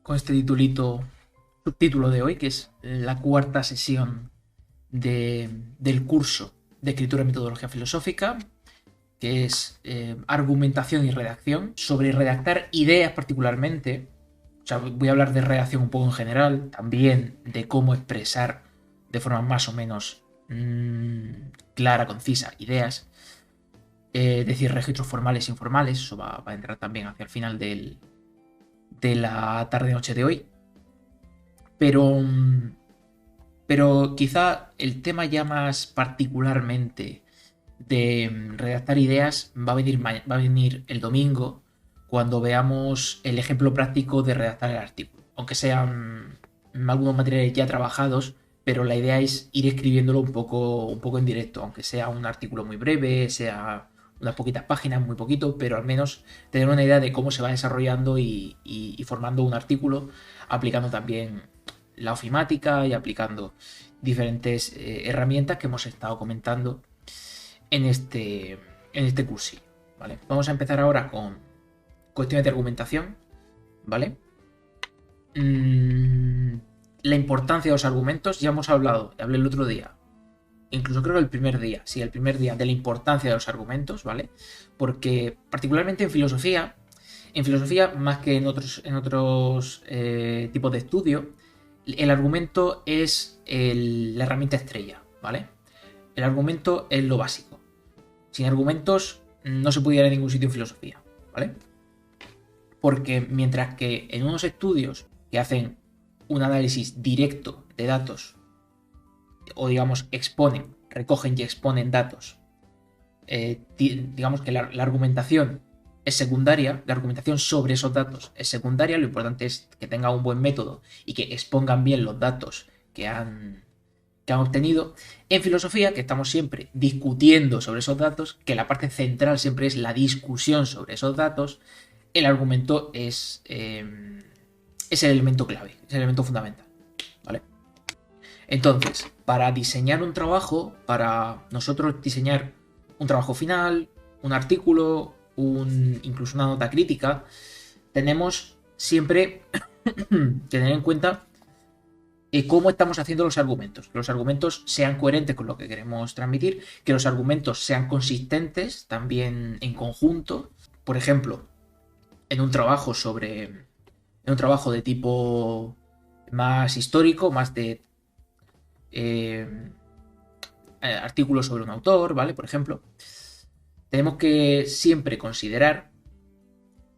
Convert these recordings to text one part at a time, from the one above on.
con este subtítulo de hoy, que es la cuarta sesión del curso de escritura y metodología filosófica, que es argumentación y redacción. Sobre redactar ideas particularmente, o sea, voy a hablar de redacción un poco en general, también de cómo expresar de forma más o menos clara, concisa, ideas. Decir registros formales e informales, eso va a entrar también hacia el final de la tarde-noche de hoy. Pero quizá el tema ya más particularmente de redactar ideas va a venir el domingo, cuando veamos el ejemplo práctico de redactar el artículo. Aunque sean algunos materiales ya trabajados, pero la idea es ir escribiéndolo un poco en directo, aunque sea un artículo muy breve, sea unas poquitas páginas, muy poquito, pero al menos tener una idea de cómo se va desarrollando y formando un artículo, aplicando también la ofimática y aplicando diferentes herramientas que hemos estado comentando en este curso. ¿Vale? Vamos a empezar ahora con cuestiones de argumentación, ¿vale? La importancia de los argumentos, ya hemos hablado, hablé el otro día, incluso creo que el primer día, de la importancia de los argumentos, ¿vale? Porque particularmente en filosofía más que en otros tipos de estudio, el argumento es la herramienta estrella, ¿vale? El argumento es lo básico. Sin argumentos no se puede ir a ningún sitio en filosofía, ¿vale? Porque mientras que en unos estudios que hacen un análisis directo de datos, o digamos recogen y exponen datos, digamos que la argumentación es secundaria, la argumentación sobre esos datos es secundaria, lo importante es que tengan un buen método y que expongan bien los datos que han obtenido. En filosofía, que estamos siempre discutiendo sobre esos datos, que la parte central siempre es la discusión sobre esos datos, el argumento es el elemento clave, es el elemento fundamental, ¿vale? Entonces, para diseñar un trabajo, para nosotros diseñar un trabajo final, un artículo, incluso una nota crítica, tenemos siempre que tener en cuenta cómo estamos haciendo los argumentos. Que los argumentos sean coherentes con lo que queremos transmitir, que los argumentos sean consistentes también en conjunto. Por ejemplo, en un trabajo de tipo más histórico, más de artículos sobre un autor, ¿vale? Por ejemplo, tenemos que siempre considerar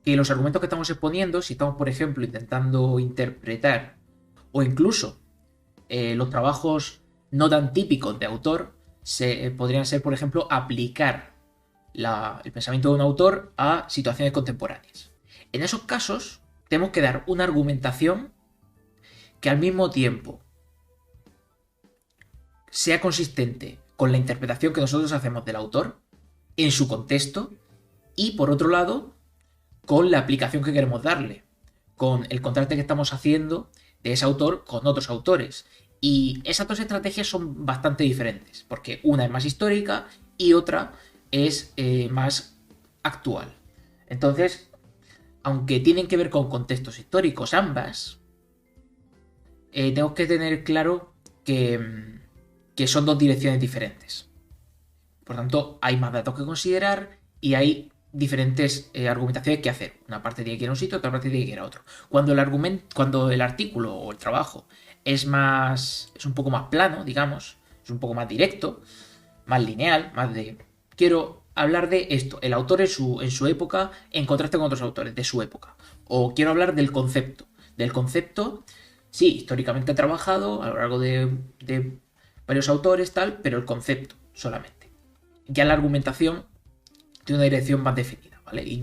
que los argumentos que estamos exponiendo, si estamos, por ejemplo, intentando interpretar, o incluso los trabajos no tan típicos de autor, podrían ser, por ejemplo, aplicar el pensamiento de un autor a situaciones contemporáneas. En esos casos, tenemos que dar una argumentación que al mismo tiempo sea consistente con la interpretación que nosotros hacemos del autor en su contexto y, por otro lado, con la aplicación que queremos darle, con el contraste que estamos haciendo de ese autor con otros autores. Y esas dos estrategias son bastante diferentes, porque una es más histórica y otra es más actual. Entonces, aunque tienen que ver con contextos históricos ambas, tenemos que tener claro que son dos direcciones diferentes. Por tanto, hay más datos que considerar y hay diferentes argumentaciones que hacer. Una parte tiene que ir a un sitio, otra parte tiene que ir a otro. Cuando el artículo o el trabajo es un poco más plano, digamos, es un poco más directo, más lineal, más de quiero hablar de esto, el autor en su época en contraste con otros autores de su época. O quiero hablar del concepto. Del concepto, sí, históricamente trabajado a lo largo de varios autores, tal, pero el concepto solamente. Ya la argumentación tiene una dirección más definida, ¿vale? Y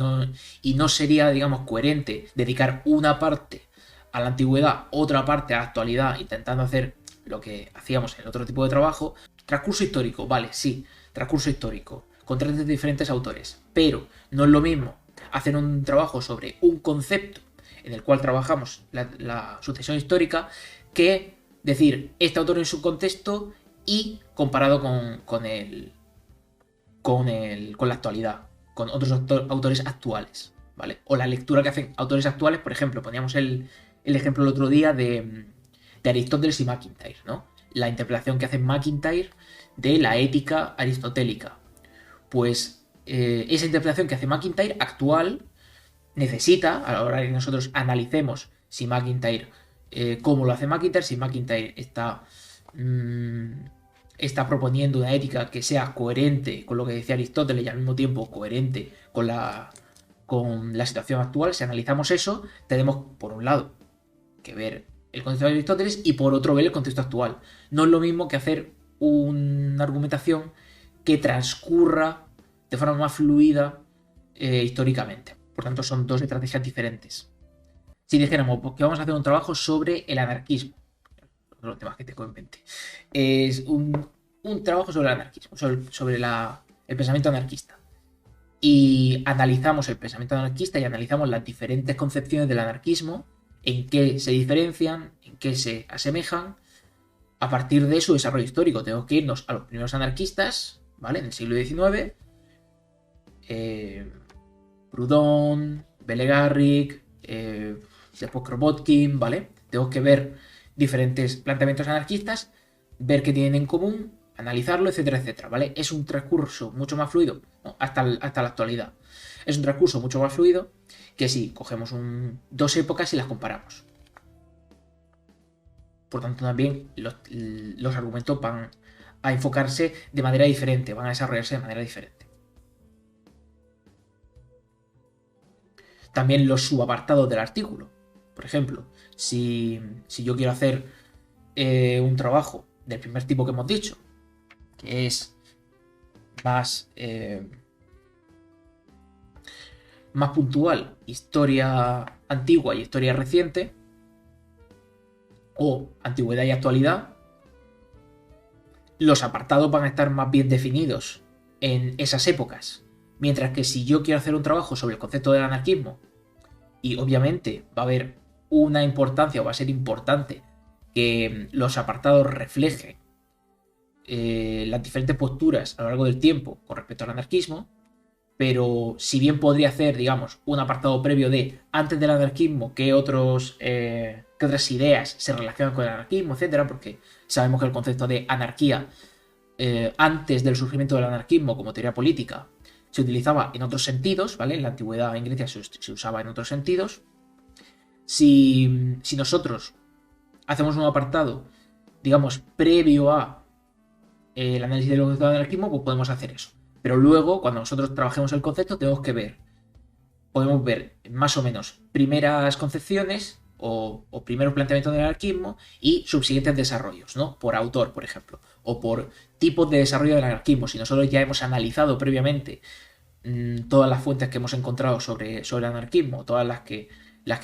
no sería, digamos, coherente dedicar una parte a la antigüedad, otra parte a la actualidad, intentando hacer lo que hacíamos en el otro tipo de trabajo. Transcurso histórico, vale, sí, transcurso histórico, con tres diferentes autores, pero no es lo mismo hacer un trabajo sobre un concepto en el cual trabajamos la sucesión histórica que decir este autor en su contexto y comparado con la actualidad, con otros autores actuales, ¿vale? O la lectura que hacen autores actuales, por ejemplo, poníamos el el ejemplo el otro día de Aristóteles y MacIntyre, ¿no? La interpretación que hace MacIntyre de la ética aristotélica. Pues esa interpretación que hace MacIntyre actual necesita, a la hora de que nosotros analicemos si MacIntyre, cómo lo hace MacIntyre, si MacIntyre está proponiendo una ética que sea coherente con lo que decía Aristóteles y al mismo tiempo coherente con la situación actual. Si analizamos eso, tenemos por un lado que ver el contexto de Aristóteles y por otro ver el contexto actual. No es lo mismo que hacer una argumentación que transcurra de forma más fluida históricamente. Por tanto, son dos estrategias diferentes. Si dijéramos que vamos a hacer un trabajo sobre el anarquismo, uno de los temas que tengo en mente, es un trabajo sobre el anarquismo, sobre el pensamiento anarquista. Y analizamos el pensamiento anarquista y analizamos las diferentes concepciones del anarquismo, en qué se diferencian, en qué se asemejan, a partir de su desarrollo histórico. Tenemos que irnos a los primeros anarquistas, ¿vale? En el siglo XIX, Proudhon, Belegarrick, después Kropotkin, ¿vale? Tenemos que ver diferentes planteamientos anarquistas, ver qué tienen en común, analizarlo, etcétera, etcétera, ¿vale? Es un transcurso mucho más fluido, ¿no? hasta la actualidad. Es un transcurso mucho más fluido que si cogemos dos épocas y las comparamos. Por tanto, también los argumentos van a enfocarse de manera diferente, van a desarrollarse de manera diferente. También los subapartados del artículo. Por ejemplo, si yo quiero hacer un trabajo del primer tipo que hemos dicho, que es más puntual, historia antigua y historia reciente, o antigüedad y actualidad, los apartados van a estar más bien definidos en esas épocas. Mientras que si yo quiero hacer un trabajo sobre el concepto del anarquismo, y obviamente va a haber una importancia o va a ser importante que los apartados reflejen las diferentes posturas a lo largo del tiempo con respecto al anarquismo, pero si bien podría hacer, digamos, un apartado previo de antes del anarquismo, qué otras ideas se relacionan con el anarquismo, etcétera, porque sabemos que el concepto de anarquía antes del surgimiento del anarquismo como teoría política se utilizaba en otros sentidos, ¿vale? En la antigüedad en Grecia se usaba en otros sentidos. Si nosotros hacemos un apartado, digamos, previo a el análisis del concepto de anarquismo, pues podemos hacer eso. Pero luego, cuando nosotros trabajemos el concepto, podemos ver más o menos primeras concepciones o primeros planteamientos del anarquismo y subsiguientes desarrollos, ¿no? Por autor, por ejemplo, o por tipos de desarrollo del anarquismo. Si nosotros ya hemos analizado previamente todas las fuentes que hemos encontrado sobre el anarquismo, todas las que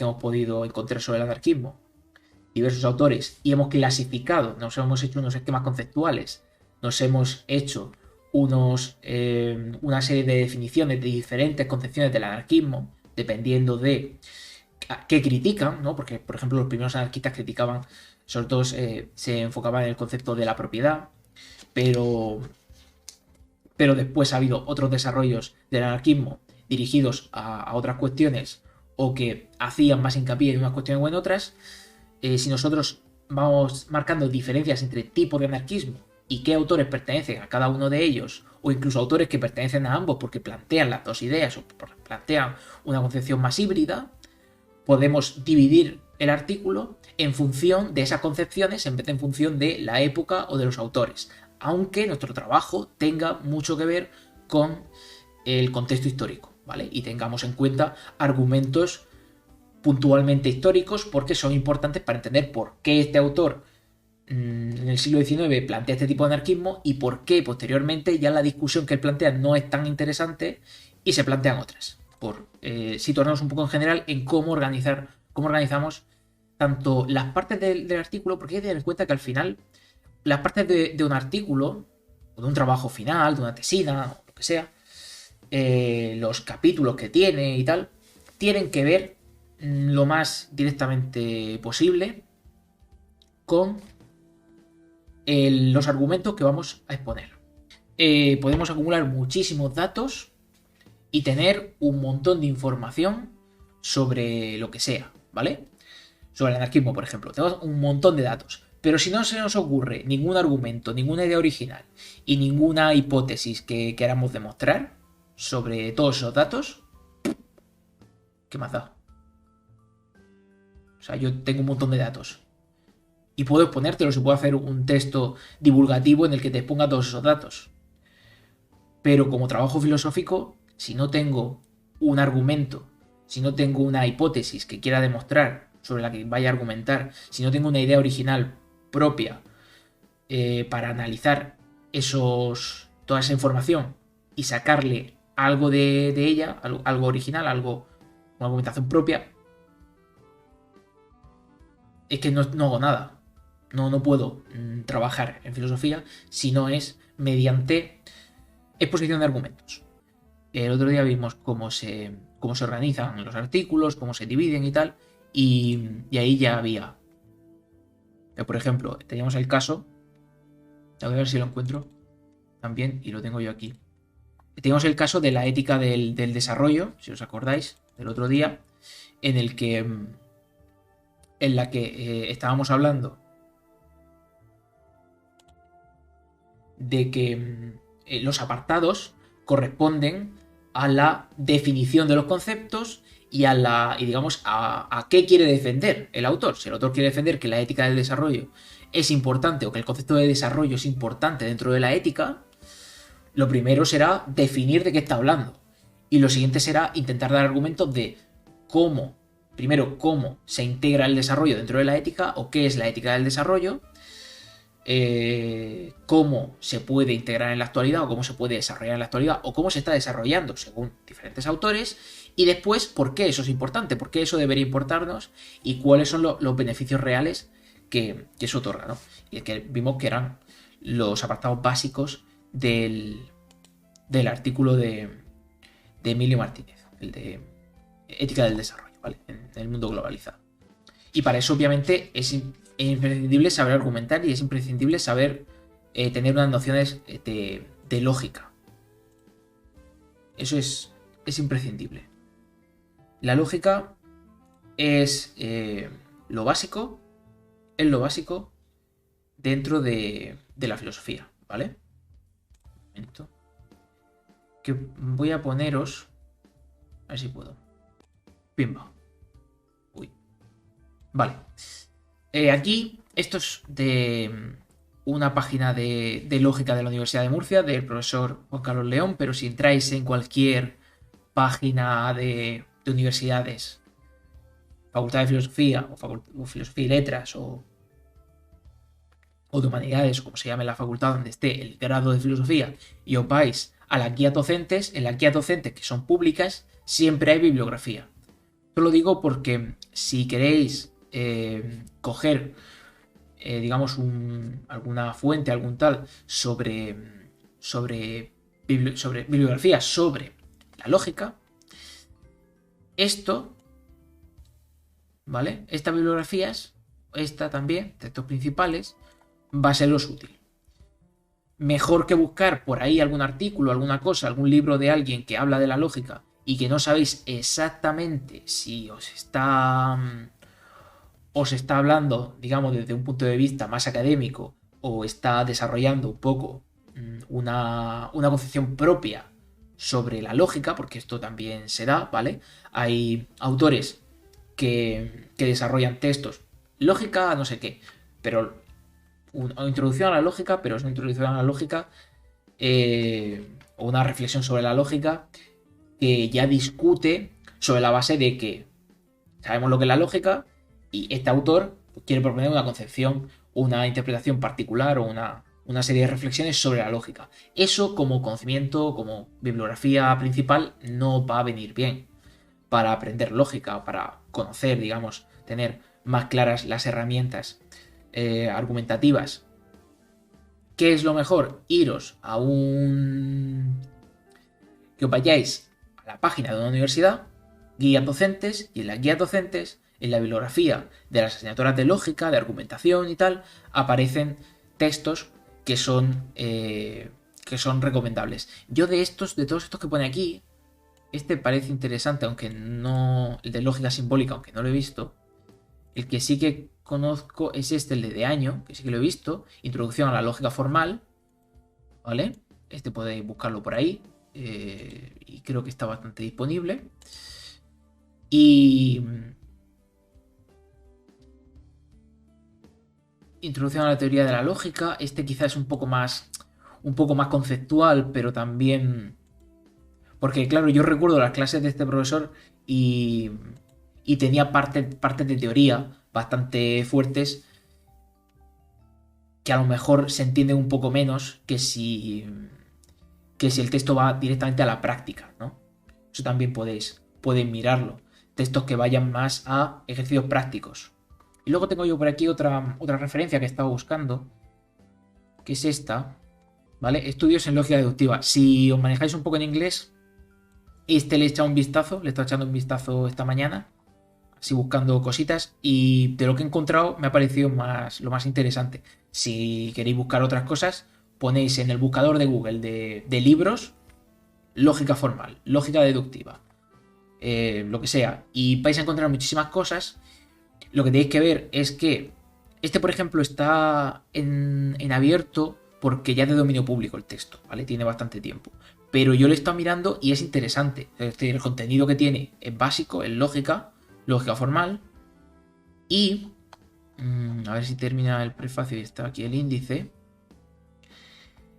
hemos podido encontrar sobre el anarquismo, diversos autores, y hemos clasificado, nos hemos hecho unos esquemas conceptuales, nos hemos hecho una serie de definiciones de diferentes concepciones del anarquismo, dependiendo de qué critican, ¿no? Porque, por ejemplo, los primeros anarquistas criticaban, sobre todo se enfocaban en el concepto de la propiedad, pero después ha habido otros desarrollos del anarquismo dirigidos a otras cuestiones o que hacían más hincapié en unas cuestiones o en otras. Si nosotros vamos marcando diferencias entre tipos de anarquismo y qué autores pertenecen a cada uno de ellos, o incluso autores que pertenecen a ambos porque plantean las dos ideas o plantean una concepción más híbrida, podemos dividir el artículo en función de esas concepciones en vez de en función de la época o de los autores, aunque nuestro trabajo tenga mucho que ver con el contexto histórico, ¿vale? Y tengamos en cuenta argumentos puntualmente históricos porque son importantes para entender por qué este autor en el siglo XIX plantea este tipo de anarquismo y por qué posteriormente ya la discusión que él plantea no es tan interesante y se plantean otras. Por situarnos un poco en general en cómo organizamos tanto las partes del artículo, porque hay que tener en cuenta que al final las partes de un artículo, o de un trabajo final, de una tesina, o lo que sea, los capítulos que tiene y tal, tienen que ver lo más directamente posible con los argumentos que vamos a exponer. Podemos acumular muchísimos datos y tener un montón de información sobre lo que sea, ¿vale? sobre el anarquismo, por ejemplo. Tenemos un montón de datos. Pero si no se nos ocurre ningún argumento, ninguna idea original y ninguna hipótesis que queramos demostrar sobre todos esos datos, ¿qué más da? O sea, yo tengo un montón de datos. Y puedo exponértelos y puedo hacer un texto divulgativo en el que te exponga todos esos datos. Pero como trabajo filosófico, si no tengo un argumento, si no tengo una hipótesis que quiera demostrar, sobre la que vaya a argumentar, si no tengo una idea original propia para analizar toda esa información y sacarle algo de ella, algo original, una argumentación propia, es que no hago nada. No puedo trabajar en filosofía si no es mediante exposición de argumentos. El otro día vimos cómo se organizan los artículos, cómo se dividen y tal, y ahí ya había. Por ejemplo, teníamos el caso, a ver si lo encuentro también, y lo tengo yo aquí. Teníamos el caso de la ética del desarrollo, si os acordáis, del otro día, en la que estábamos hablando de que los apartados corresponden a la definición de los conceptos y digamos a qué quiere defender el autor. Si el autor quiere defender que la ética del desarrollo es importante o que el concepto de desarrollo es importante dentro de la ética, lo primero será definir de qué está hablando. Y lo siguiente será intentar dar argumentos de cómo se integra el desarrollo dentro de la ética o qué es la ética del desarrollo, cómo se puede integrar en la actualidad o cómo se puede desarrollar en la actualidad o cómo se está desarrollando según diferentes autores, y después por qué eso es importante, por qué eso debería importarnos y cuáles son los beneficios reales que eso otorga, ¿no? Y que vimos que eran los apartados básicos del artículo de Emilio Martínez, el de ética del desarrollo, ¿vale? En el mundo globalizado. Y para eso obviamente es imprescindible saber argumentar y es imprescindible saber tener unas nociones de lógica. Eso es imprescindible. La lógica es lo básico dentro de la filosofía, ¿vale? Un momento. Que voy a poneros, a ver si puedo. Pimba. Uy. Vale. Aquí, esto es de una página de lógica de la Universidad de Murcia, del profesor Juan Carlos León, pero si entráis en cualquier página de universidades, Facultad de Filosofía, o Filosofía y Letras, o de Humanidades, o como se llame la facultad donde esté el grado de Filosofía, y os vais a las guías docentes, en las guías docentes que son públicas, siempre hay bibliografía. Esto lo digo porque si queréis coger, digamos, alguna fuente, algún tal, sobre bibliografía sobre la lógica, esto, ¿vale? Estas bibliografías, esta también, textos principales, va a seros útil. Mejor que buscar por ahí algún artículo, alguna cosa, algún libro de alguien que habla de la lógica y que no sabéis exactamente si os está hablando, digamos, desde un punto de vista más académico o está desarrollando un poco una concepción propia sobre la lógica, porque esto también se da, ¿vale? Hay autores que desarrollan textos, lógica, no sé qué, pero una introducción a la lógica, pero es una introducción a la lógica o una reflexión sobre la lógica que ya discute sobre la base de que sabemos lo que es la lógica y este autor quiere proponer una concepción, una interpretación particular o una serie de reflexiones sobre la lógica. Eso como conocimiento, como bibliografía principal, no va a venir bien para aprender lógica, para conocer, digamos, tener más claras las herramientas argumentativas. ¿Qué es lo mejor? Iros que os vayáis a la página de una universidad, guías docentes, y en las guías docentes, en la bibliografía de las asignaturas de lógica, de argumentación y tal, aparecen textos que son recomendables. Yo de todos estos que pone aquí, este parece interesante, aunque no, el de lógica simbólica, aunque no lo he visto, El que sí que conozco es este, el de año, que sí que lo he visto. Introducción a la lógica formal, ¿vale? Este podéis buscarlo por ahí. Y creo que está bastante disponible. Y introducción a la teoría de la lógica. Este quizás es un poco más conceptual, pero también... Porque claro, yo recuerdo las clases de este profesor y tenía partes de teoría bastante fuertes que a lo mejor se entienden un poco menos que si el texto va directamente a la práctica, ¿no? Eso también podéis mirarlo. Textos que vayan más a ejercicios prácticos. Y luego tengo yo por aquí otra referencia que estaba buscando, que es esta, ¿vale? Estudios en lógica deductiva. Si os manejáis un poco en inglés, este le he echado un vistazo, le he estado echando un vistazo esta mañana, así buscando cositas, y de lo que he encontrado me ha parecido lo más interesante. Si queréis buscar otras cosas, ponéis en el buscador de Google de libros, lógica formal, lógica deductiva, lo que sea, y vais a encontrar muchísimas cosas. Lo que tenéis que ver es que este, por ejemplo, está en abierto porque ya es de dominio público el texto, ¿vale? Tiene bastante tiempo. Pero yo lo he estado mirando y es interesante. Es decir, el contenido que tiene es básico, es lógica, lógica formal. Y a ver si termina el prefacio y está aquí el índice.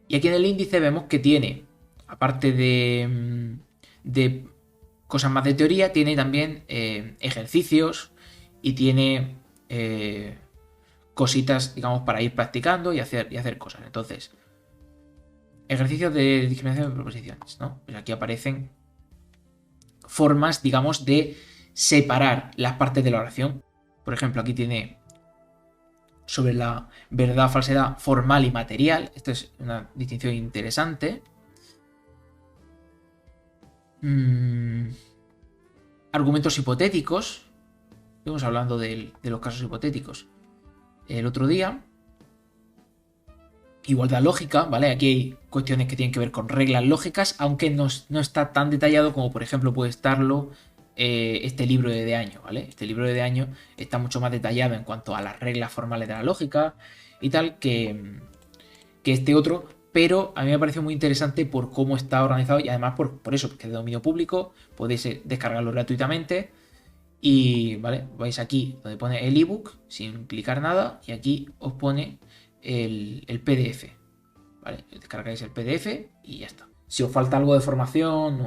Y aquí en el índice vemos que tiene, aparte de cosas más de teoría, tiene también ejercicios y tiene cositas, digamos, para ir practicando y hacer cosas. Entonces, ejercicios de discriminación de proposiciones, ¿no? Pues aquí aparecen formas, digamos, de separar las partes de la oración. Por ejemplo, aquí tiene sobre la verdad, falsedad formal y material. Esto es una distinción interesante. Argumentos hipotéticos. Estuvimos hablando de los casos hipotéticos el otro día. Igualdad lógica, ¿vale? Aquí hay cuestiones que tienen que ver con reglas lógicas, aunque no está tan detallado como, por ejemplo, puede estarlo este libro de año, ¿vale? Este libro de año está mucho más detallado en cuanto a las reglas formales de la lógica y tal que este otro, pero a mí me pareció muy interesante por cómo está organizado y además por eso, porque es de dominio público, podéis descargarlo gratuitamente y, ¿vale? Vais aquí donde pone el ebook sin clicar nada y aquí os pone el PDF, ¿vale? Descargáis el PDF y ya está. Si os falta algo de formación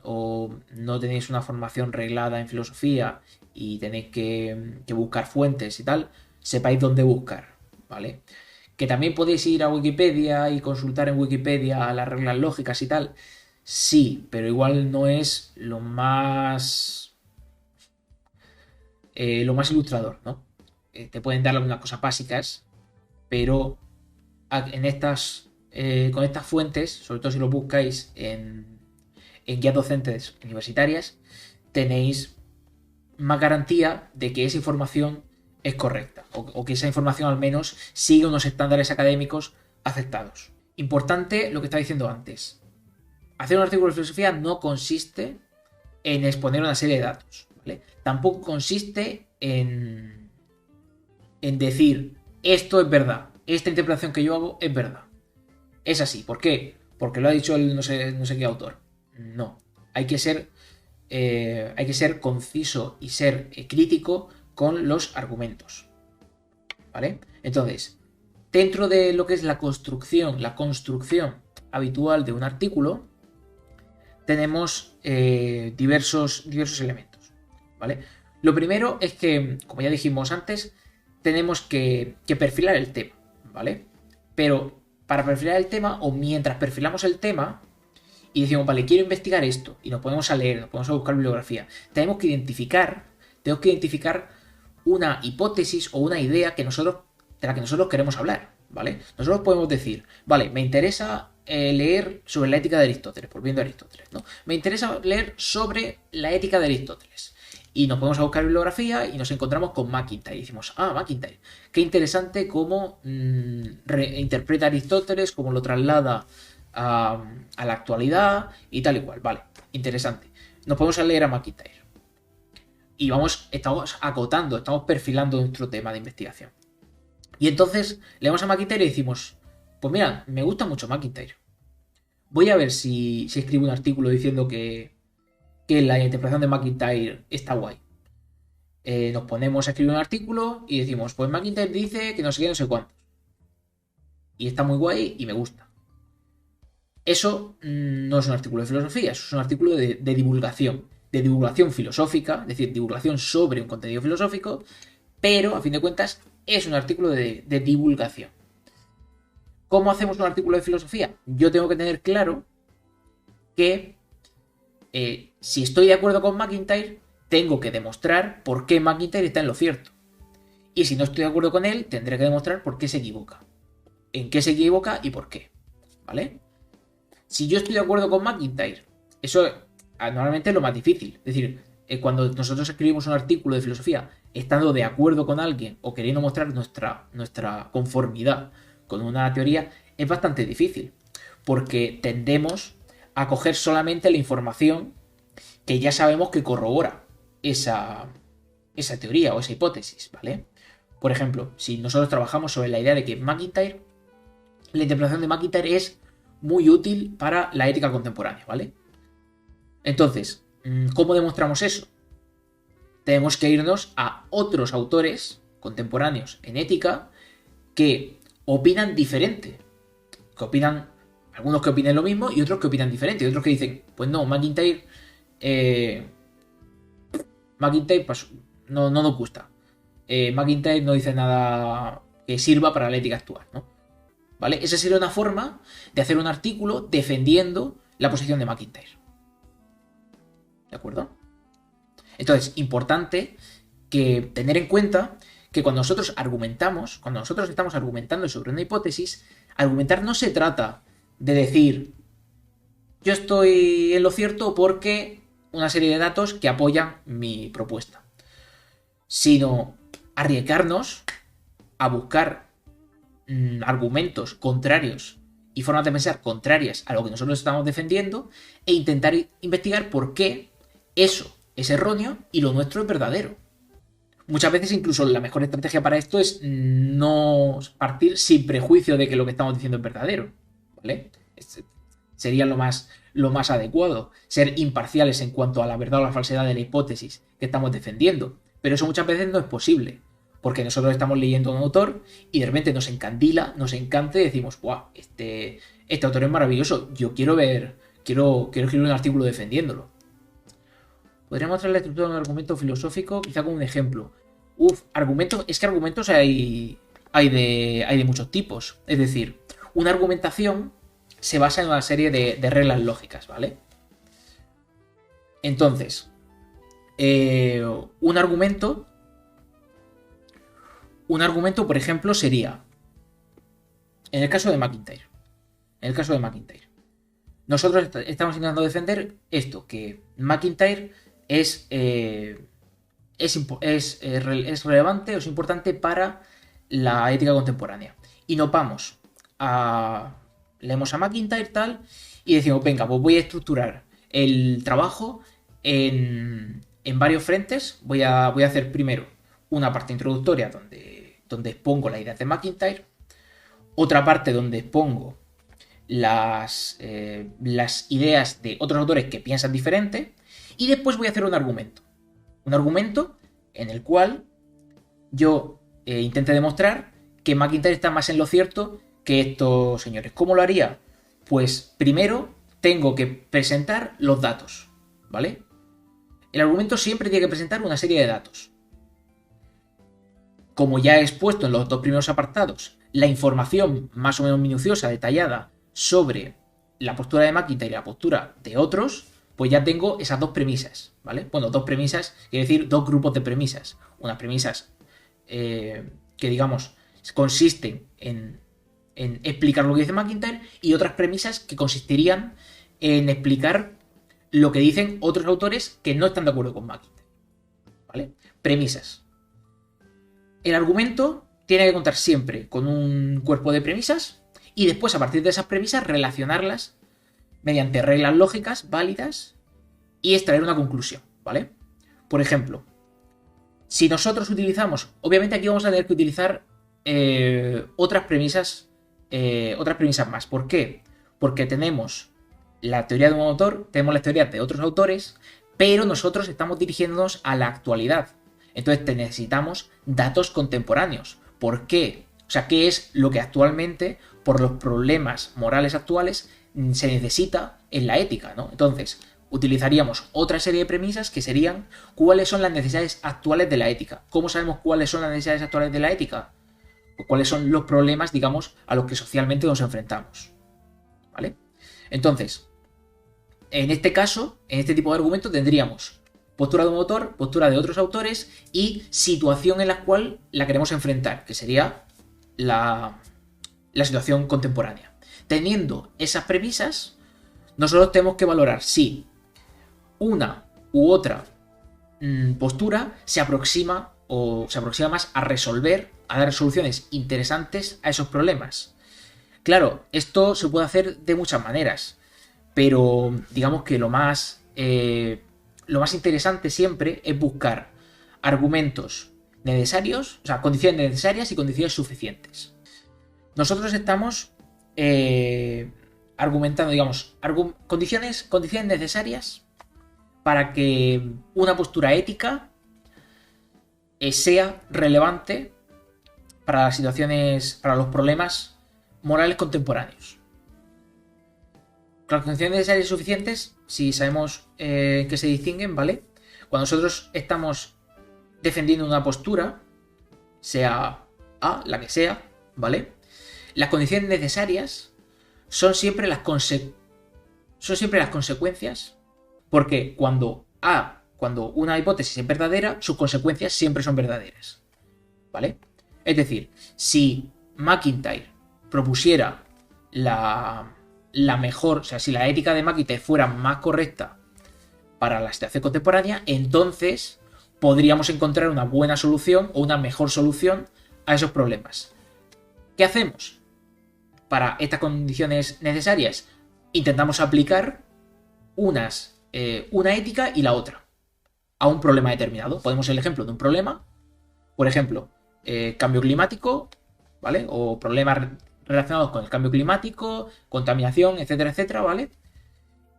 o no tenéis una formación reglada en filosofía y tenéis que buscar fuentes y tal, sepáis dónde buscar, ¿vale? Que también podéis ir a Wikipedia y consultar en Wikipedia las reglas lógicas y tal. Sí, pero igual no es lo más ilustrador, ¿no? Te pueden dar algunas cosas básicas, pero con estas fuentes, sobre todo si lo buscáis en guías docentes universitarias, tenéis más garantía de que esa información es correcta o que esa información al menos sigue unos estándares académicos aceptados. Importante lo que estaba diciendo antes. Hacer un artículo de filosofía no consiste en exponer una serie de datos, ¿vale? Tampoco consiste en decir esto es verdad, esta interpretación que yo hago es verdad. Es así. ¿Por qué? Porque lo ha dicho el no sé qué autor. No. Hay que ser conciso y ser crítico con los argumentos. ¿Vale? Entonces, dentro de lo que es la construcción habitual de un artículo, tenemos diversos elementos. ¿Vale? Lo primero es que, como ya dijimos antes, tenemos que perfilar el tema. ¿Vale? Pero para perfilar el tema o mientras perfilamos el tema y decimos, vale, quiero investigar esto y nos ponemos a leer, nos ponemos a buscar bibliografía, tenemos que identificar una hipótesis o una idea de la que nosotros queremos hablar, ¿vale? Nosotros podemos decir, vale, me interesa leer sobre la ética de Aristóteles, volviendo a Aristóteles, ¿no? Me interesa leer sobre la ética de Aristóteles. Y nos ponemos a buscar bibliografía y nos encontramos con MacIntyre. Y decimos, MacIntyre, qué interesante cómo interpreta Aristóteles, cómo lo traslada a la actualidad y tal y cual. Vale, interesante. Nos podemos a leer a MacIntyre. y estamos acotando, estamos perfilando nuestro tema de investigación. Y entonces leemos a McIntyre y decimos, pues mira, me gusta mucho McIntyre. Voy a ver si escribo un artículo diciendo que la interpretación de McIntyre está guay. Nos ponemos a escribir un artículo y decimos, pues McIntyre dice que no sé qué, no sé cuánto. Y está muy guay y me gusta. Eso no es un artículo de filosofía, eso es un artículo de divulgación filosófica, es decir, divulgación sobre un contenido filosófico, pero a fin de cuentas es un artículo de divulgación. ¿Cómo hacemos un artículo de filosofía? Yo tengo que tener claro que si estoy de acuerdo con McIntyre, tengo que demostrar por qué McIntyre está en lo cierto. Y si no estoy de acuerdo con él, tendré que demostrar por qué se equivoca. En qué se equivoca y por qué. ¿Vale? Si yo estoy de acuerdo con McIntyre, eso normalmente es lo más difícil. Es decir, cuando nosotros escribimos un artículo de filosofía estando de acuerdo con alguien o queriendo mostrar nuestra conformidad con una teoría, es bastante difícil. Porque tendemos a coger solamente la información que ya sabemos que corrobora esa teoría o esa hipótesis, ¿vale? Por ejemplo, si nosotros trabajamos sobre la idea de que McIntyre, la interpretación de McIntyre es muy útil para la ética contemporánea, ¿vale? Entonces, ¿cómo demostramos eso? Tenemos que irnos a otros autores contemporáneos en ética que opinan diferente. Que opinan, algunos que opinen lo mismo y otros que opinan diferente. Y otros que dicen, pues no, McIntyre pues, no nos gusta. McIntyre no dice nada que sirva para la ética actual, ¿no? ¿Vale? Esa sería una forma de hacer un artículo defendiendo la posición de McIntyre. ¿De acuerdo? Entonces, importante que tener en cuenta que cuando nosotros estamos argumentando sobre una hipótesis, argumentar no se trata de decir yo estoy en lo cierto porque una serie de datos que apoyan mi propuesta, sino arriesgarnos a buscar argumentos contrarios y formas de pensar contrarias a lo que nosotros estamos defendiendo e intentar investigar por qué eso es erróneo y lo nuestro es verdadero. Muchas veces incluso la mejor estrategia para esto es no partir sin prejuicio de que lo que estamos diciendo es verdadero, ¿vale? Sería lo más adecuado, ser imparciales en cuanto a la verdad o la falsedad de la hipótesis que estamos defendiendo, pero eso muchas veces no es posible. Porque nosotros estamos leyendo a un autor y de repente nos encandila, nos encanta y decimos, ¡guau! Este autor es maravilloso, yo quiero escribir un artículo defendiéndolo. Podríamos mostrar la estructura de un argumento filosófico, quizá con un ejemplo. Argumentos hay de muchos tipos. Es decir, una argumentación se basa en una serie de reglas lógicas, ¿vale? Entonces, un argumento, por ejemplo, sería, en el caso de McIntyre, nosotros estamos intentando defender esto, que McIntyre es relevante o es importante para la ética contemporánea. Y nos vamos leemos a McIntyre tal y decimos, venga, pues voy a estructurar el trabajo en varios frentes. Voy a hacer primero una parte introductoria donde expongo las ideas de McIntyre, otra parte donde expongo las ideas de otros autores que piensan diferente, y después voy a hacer un argumento en el cual yo intente demostrar que McIntyre está más en lo cierto que estos señores. ¿Cómo lo haría? Pues primero tengo que presentar los datos, ¿vale? El argumento siempre tiene que presentar una serie de datos. Como ya he expuesto en los dos primeros apartados, la información más o menos minuciosa, detallada sobre la postura de McIntyre y la postura de otros, pues ya tengo esas dos premisas, ¿vale? Bueno, dos premisas, quiere decir dos grupos de premisas. Unas premisas que, digamos, consisten en explicar lo que dice McIntyre, y otras premisas que consistirían en explicar lo que dicen otros autores que no están de acuerdo con McIntyre, ¿vale? Premisas. El argumento tiene que contar siempre con un cuerpo de premisas y después, a partir de esas premisas, relacionarlas mediante reglas lógicas válidas y extraer una conclusión, ¿vale? Por ejemplo, Si nosotros utilizamos, obviamente aquí vamos a tener que utilizar otras premisas más. ¿Por qué? Porque tenemos la teoría de un autor, tenemos las teorías de otros autores, pero nosotros estamos dirigiéndonos a la actualidad. Entonces necesitamos datos contemporáneos. ¿Por qué? O sea, ¿qué es lo que actualmente, por los problemas morales actuales, se necesita en la ética, ¿no? Entonces, utilizaríamos otra serie de premisas que serían cuáles son las necesidades actuales de la ética. ¿Cómo sabemos cuáles son las necesidades actuales de la ética? O cuáles son los problemas, digamos, a los que socialmente nos enfrentamos. ¿Vale? Entonces, en este caso, en este tipo de argumento tendríamos postura de un autor, postura de otros autores y situación en la cual la queremos enfrentar, que sería la situación contemporánea. Teniendo esas premisas, nosotros tenemos que valorar si una u otra postura se aproxima más a resolver, a dar soluciones interesantes a esos problemas. Claro, esto se puede hacer de muchas maneras, pero digamos que lo más interesante siempre es buscar argumentos necesarios, o sea, condiciones necesarias y condiciones suficientes. Nosotros estamos argumentando, digamos, condiciones necesarias para que una postura ética sea relevante para las situaciones, para los problemas morales contemporáneos. Las condiciones necesarias y suficientes, si sabemos que se distinguen, ¿vale? Cuando nosotros estamos defendiendo una postura, sea la que sea, ¿vale? Las condiciones necesarias son siempre las consecuencias, porque cuando una hipótesis es verdadera, sus consecuencias siempre son verdaderas, ¿vale? Es decir, si MacIntyre propusiera la mejor, o sea, si la ética de MacIntyre fuera más correcta para la situación contemporánea, entonces podríamos encontrar una buena solución o una mejor solución a esos problemas. ¿Qué hacemos? Para estas condiciones necesarias, intentamos aplicar una ética y la otra a un problema determinado. Podemos ser el ejemplo de un problema, por ejemplo, cambio climático, ¿vale? O problemas relacionados con el cambio climático, contaminación, etcétera, etcétera, ¿vale?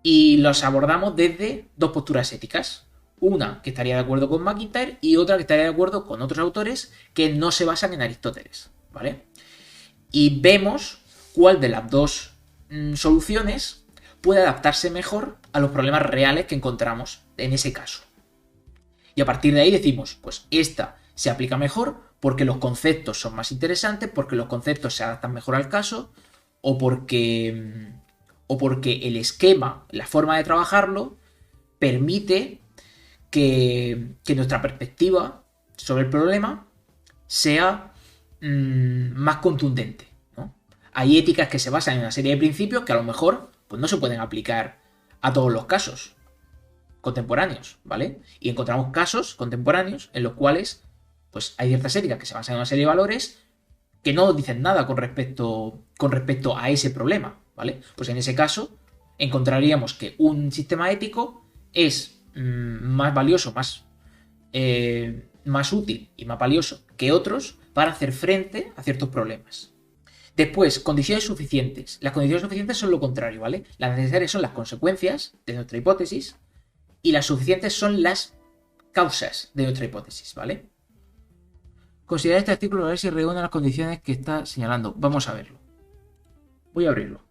Y los abordamos desde dos posturas éticas. Una que estaría de acuerdo con MacIntyre y otra que estaría de acuerdo con otros autores que no se basan en Aristóteles, ¿vale? Y vemos cuál de las dos soluciones puede adaptarse mejor a los problemas reales que encontramos en ese caso. Y a partir de ahí decimos, pues esta se aplica mejor porque los conceptos son más interesantes, porque los conceptos se adaptan mejor al caso, o porque el esquema, la forma de trabajarlo, permite que nuestra perspectiva sobre el problema sea más contundente, ¿no? Hay éticas que se basan en una serie de principios que a lo mejor pues, no se pueden aplicar a todos los casos contemporáneos, ¿vale? Y encontramos casos contemporáneos en los cuales pues hay ciertas éticas que se basan en una serie de valores que no dicen nada con respecto a ese problema, ¿vale? Pues en ese caso encontraríamos que un sistema ético es más valioso, más útil y más valioso que otros para hacer frente a ciertos problemas. Después, condiciones suficientes. Las condiciones suficientes son lo contrario, ¿vale? Las necesarias son las consecuencias de nuestra hipótesis y las suficientes son las causas de nuestra hipótesis, ¿vale? Considerar este artículo a ver si reúne las condiciones que está señalando. Vamos a verlo. Voy a abrirlo.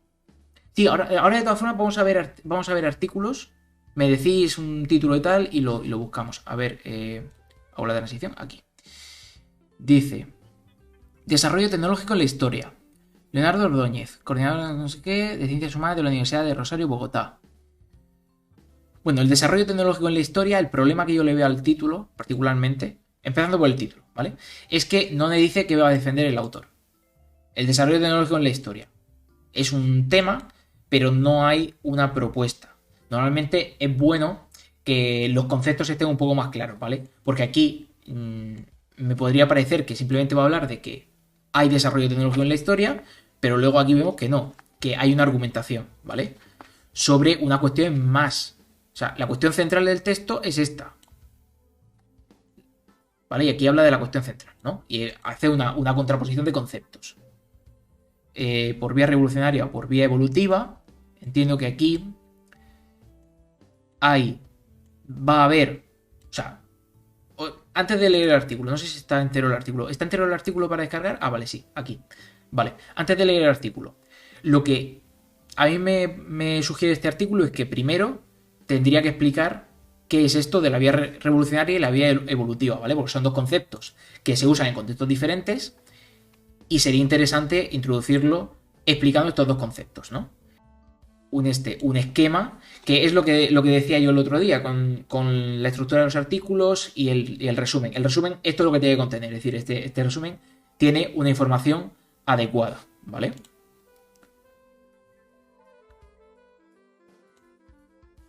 Sí, ahora de todas formas vamos a ver artículos. Me decís un título y tal y lo buscamos. A ver, hago la transición aquí. Dice, desarrollo tecnológico en la historia. Leonardo Ordóñez, coordinador de no sé qué, de Ciencias Humanas de la Universidad de Rosario, Bogotá. Bueno, el desarrollo tecnológico en la historia, el problema que yo le veo al título, particularmente, empezando por el título, ¿vale? Es que no me dice que va a defender el autor. El desarrollo tecnológico en la historia es un tema, pero no hay una propuesta. Normalmente es bueno que los conceptos estén un poco más claros, ¿vale? Porque aquí me podría parecer que simplemente va a hablar de que hay desarrollo tecnológico en la historia, pero luego aquí vemos que no, que hay una argumentación, ¿vale? Sobre una cuestión más. O sea, la cuestión central del texto es esta. ¿vale? Y aquí habla de la cuestión central, ¿no? Y hace una contraposición de conceptos. Por vía revolucionaria o por vía evolutiva, entiendo que aquí va a haber, o sea, antes de leer el artículo, no sé si está entero el artículo. ¿Está entero el artículo para descargar? Ah, vale, sí, aquí. Vale, antes de leer el artículo, lo que a mí me sugiere este artículo es que primero tendría que explicar qué es esto de la vía revolucionaria y la vía evolutiva, ¿vale? Porque son dos conceptos que se usan en contextos diferentes y sería interesante introducirlo explicando estos dos conceptos, ¿no? Un esquema, que es lo que decía yo el otro día, con la estructura de los artículos y el resumen. El resumen, esto es lo que tiene que contener, es decir, este resumen tiene una información adecuada, ¿vale?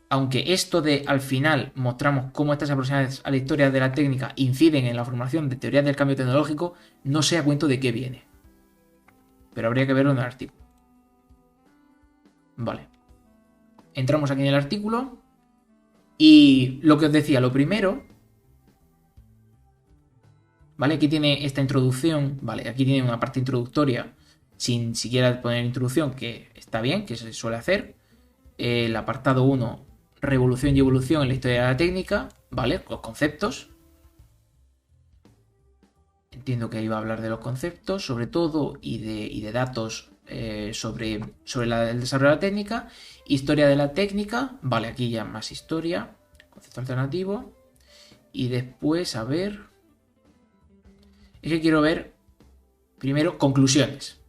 Aunque esto de al final mostramos cómo estas aproximaciones a la historia de la técnica inciden en la formación de teorías del cambio tecnológico, no sé a cuento de qué viene. Pero habría que verlo en el artículo. Vale. Entramos aquí en el artículo. Y lo que os decía, lo primero. ¿Vale? Aquí tiene esta introducción. Vale, aquí tiene una parte introductoria. Sin siquiera poner introducción, que está bien, que se suele hacer. El apartado 1, revolución y evolución en la historia de la técnica. ¿Vale? Los conceptos. Entiendo que iba a hablar de los conceptos, sobre todo, y de datos sobre el desarrollo de la técnica. Historia de la técnica. Vale, aquí ya más historia. Concepto alternativo. Y después, a ver. Es que quiero ver primero conclusiones.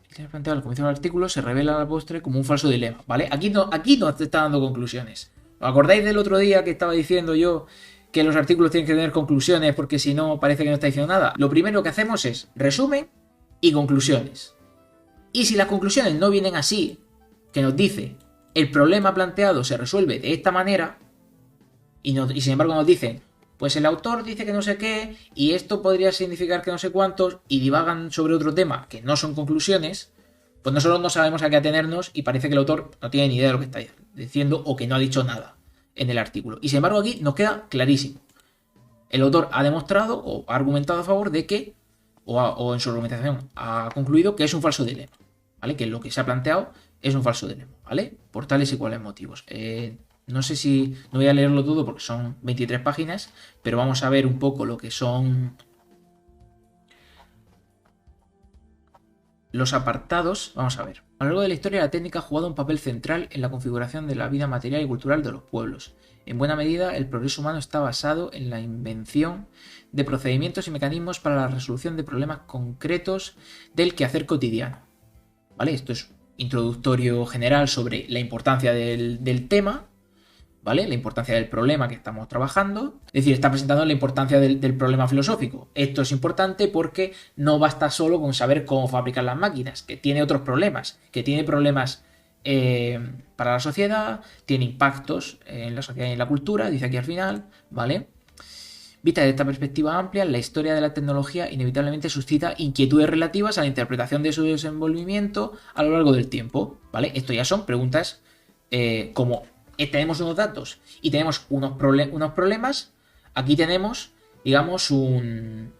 El que planteado al comienzo del artículo se revela a la postre como un falso dilema. ¿Vale? Aquí no te está dando conclusiones. ¿Os acordáis del otro día que estaba diciendo yo que los artículos tienen que tener conclusiones porque si no parece que no está diciendo nada? Lo primero que hacemos es resumen y conclusiones. Y si las conclusiones no vienen así, que nos dice el problema planteado se resuelve de esta manera, y sin embargo nos dicen, pues el autor dice que no sé qué, y esto podría significar que no sé cuántos, y divagan sobre otro tema que no son conclusiones, pues nosotros no sabemos a qué atenernos y parece que el autor no tiene ni idea de lo que está diciendo o que no ha dicho nada en el artículo. Y sin embargo aquí nos queda clarísimo. El autor ha demostrado o ha argumentado a favor de que, o en su argumentación ha concluido que es un falso dilema, ¿vale? Que lo que se ha planteado es un falso dilema, ¿vale? Por tales y cuales motivos. No sé si, no voy a leerlo todo porque son 23 páginas, pero vamos a ver un poco lo que son los apartados. Vamos a ver. A lo largo de la historia, la técnica ha jugado un papel central en la configuración de la vida material y cultural de los pueblos. En buena medida, el progreso humano está basado en la invención de procedimientos y mecanismos para la resolución de problemas concretos del quehacer cotidiano. ¿Vale? Esto es introductorio general sobre la importancia del tema, ¿vale? La importancia del problema que estamos trabajando. Es decir, está presentando la importancia del problema filosófico. Esto es importante porque no basta solo con saber cómo fabricar las máquinas, que tiene otros problemas, que tiene problemas para la sociedad, tiene impactos en la sociedad y en la cultura, dice aquí al final, ¿vale? Vista desde esta perspectiva amplia, la historia de la tecnología inevitablemente suscita inquietudes relativas a la interpretación de su desenvolvimiento a lo largo del tiempo, ¿vale? Esto ya son preguntas como tenemos unos datos y tenemos unos problemas. Aquí tenemos, digamos, una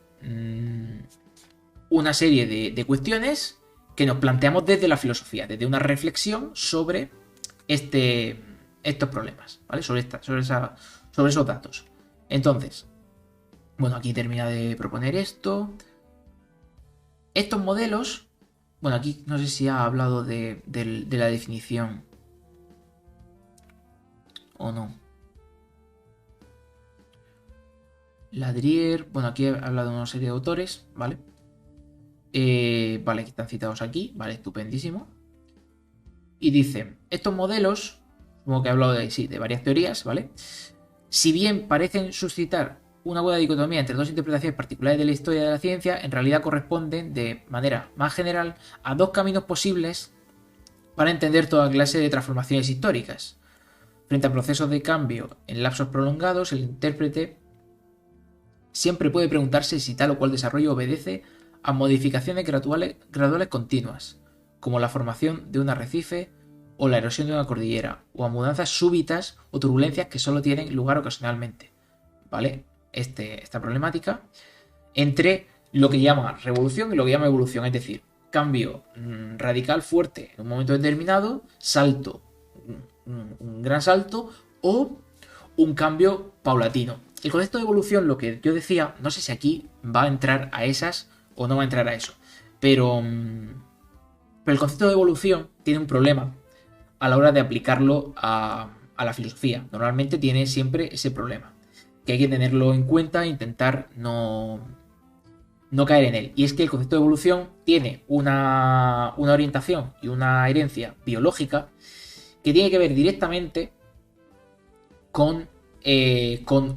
serie de cuestiones que nos planteamos desde la filosofía, desde una reflexión sobre estos problemas, ¿vale? Sobre esos datos. Entonces, bueno, aquí termina de proponer esto. Estos modelos, bueno, aquí no sé si ha hablado de la definición o no. Ladrier, bueno, aquí he hablado de una serie de autores, ¿vale? Vale, que están citados aquí, vale, estupendísimo. Y dice, estos modelos, como que he hablado de varias teorías, ¿vale? Si bien parecen suscitar una buena dicotomía entre dos interpretaciones particulares de la historia de la ciencia, en realidad corresponden de manera más general a dos caminos posibles para entender toda clase de transformaciones históricas. Frente a procesos de cambio en lapsos prolongados, el intérprete siempre puede preguntarse si tal o cual desarrollo obedece a modificaciones graduales continuas, como la formación de un arrecife o la erosión de una cordillera, o a mudanzas súbitas o turbulencias que solo tienen lugar ocasionalmente, ¿vale? esta problemática entre lo que llama revolución y lo que llama evolución, es decir, cambio radical fuerte en un momento determinado, salto, un gran salto o un cambio paulatino. El concepto de evolución, lo que yo decía, no sé si aquí va a entrar a esas o no va a entrar a eso, pero el concepto de evolución tiene un problema a la hora de aplicarlo a la filosofía. Normalmente tiene siempre ese problema, que hay que tenerlo en cuenta e intentar no caer en él. Y es que el concepto de evolución tiene una orientación y una herencia biológica que tiene que ver directamente con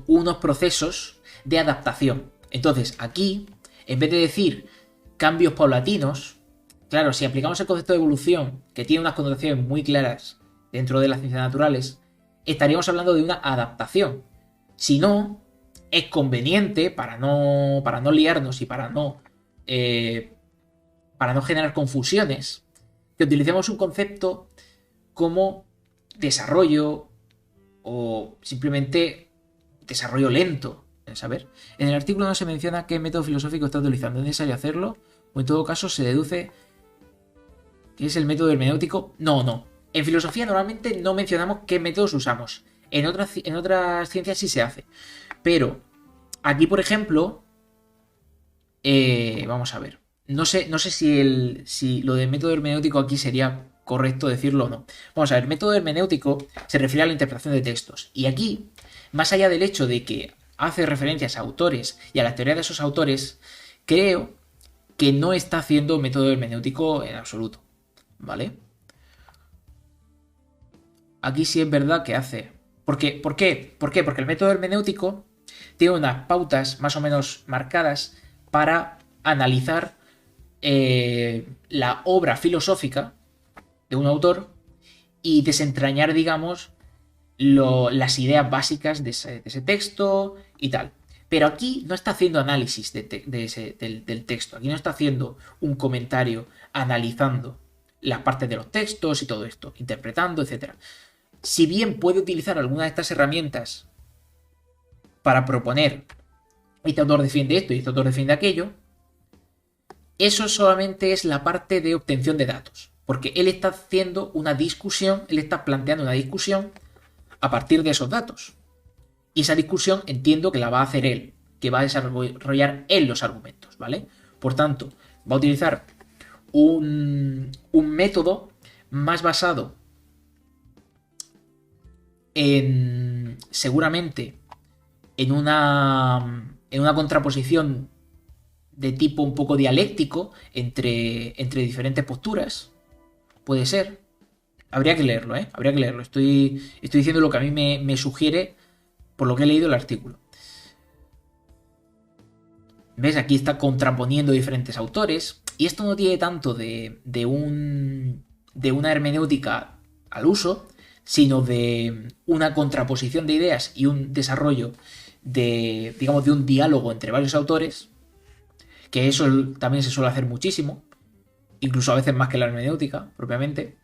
unos procesos de adaptación. Entonces, aquí, en vez de decir cambios paulatinos, claro, si aplicamos el concepto de evolución, que tiene unas connotaciones muy claras dentro de las ciencias naturales, estaríamos hablando de una adaptación. Si no, es conveniente, para no liarnos y para no generar confusiones, que utilicemos un concepto como desarrollo o simplemente desarrollo lento. ¿Saber? En el artículo no se menciona qué método filosófico está utilizando. ¿Es necesario hacerlo? O en todo caso se deduce que es el método hermenéutico. No. En filosofía normalmente no mencionamos qué métodos usamos. En otras ciencias sí se hace. Pero aquí, por ejemplo, vamos a ver. No sé si lo de método hermenéutico aquí sería correcto decirlo o no. Vamos a ver, método hermenéutico se refiere a la interpretación de textos. Y aquí, más allá del hecho de que hace referencias a autores y a la teoría de esos autores, creo que no está haciendo método hermenéutico en absoluto, ¿vale? Aquí sí es verdad que hace. ¿Por qué? Porque el método hermenéutico tiene unas pautas más o menos marcadas para analizar la obra filosófica de un autor y desentrañar, digamos, las ideas básicas de ese texto y tal. Pero aquí no está haciendo análisis del texto. Aquí no está haciendo un comentario analizando las partes de los textos y todo esto, interpretando, etc. Si bien puede utilizar alguna de estas herramientas para proponer este autor defiende esto y este autor defiende aquello, eso solamente es la parte de obtención de datos. Porque él está haciendo una discusión, él está planteando una discusión a partir de esos datos. Y esa discusión entiendo que la va a hacer él, que va a desarrollar él los argumentos, ¿vale? Por tanto, va a utilizar un método más basado seguramente en una contraposición de tipo un poco dialéctico entre diferentes posturas. Puede ser. Habría que leerlo, ¿eh? Habría que leerlo. Estoy diciendo lo que a mí me sugiere por lo que he leído el artículo. ¿Ves? Aquí está contraponiendo diferentes autores. Y esto no tiene tanto de una hermenéutica al uso, sino de una contraposición de ideas y un desarrollo de un diálogo entre varios autores, que eso también se suele hacer muchísimo, incluso a veces más que la hermenéutica propiamente,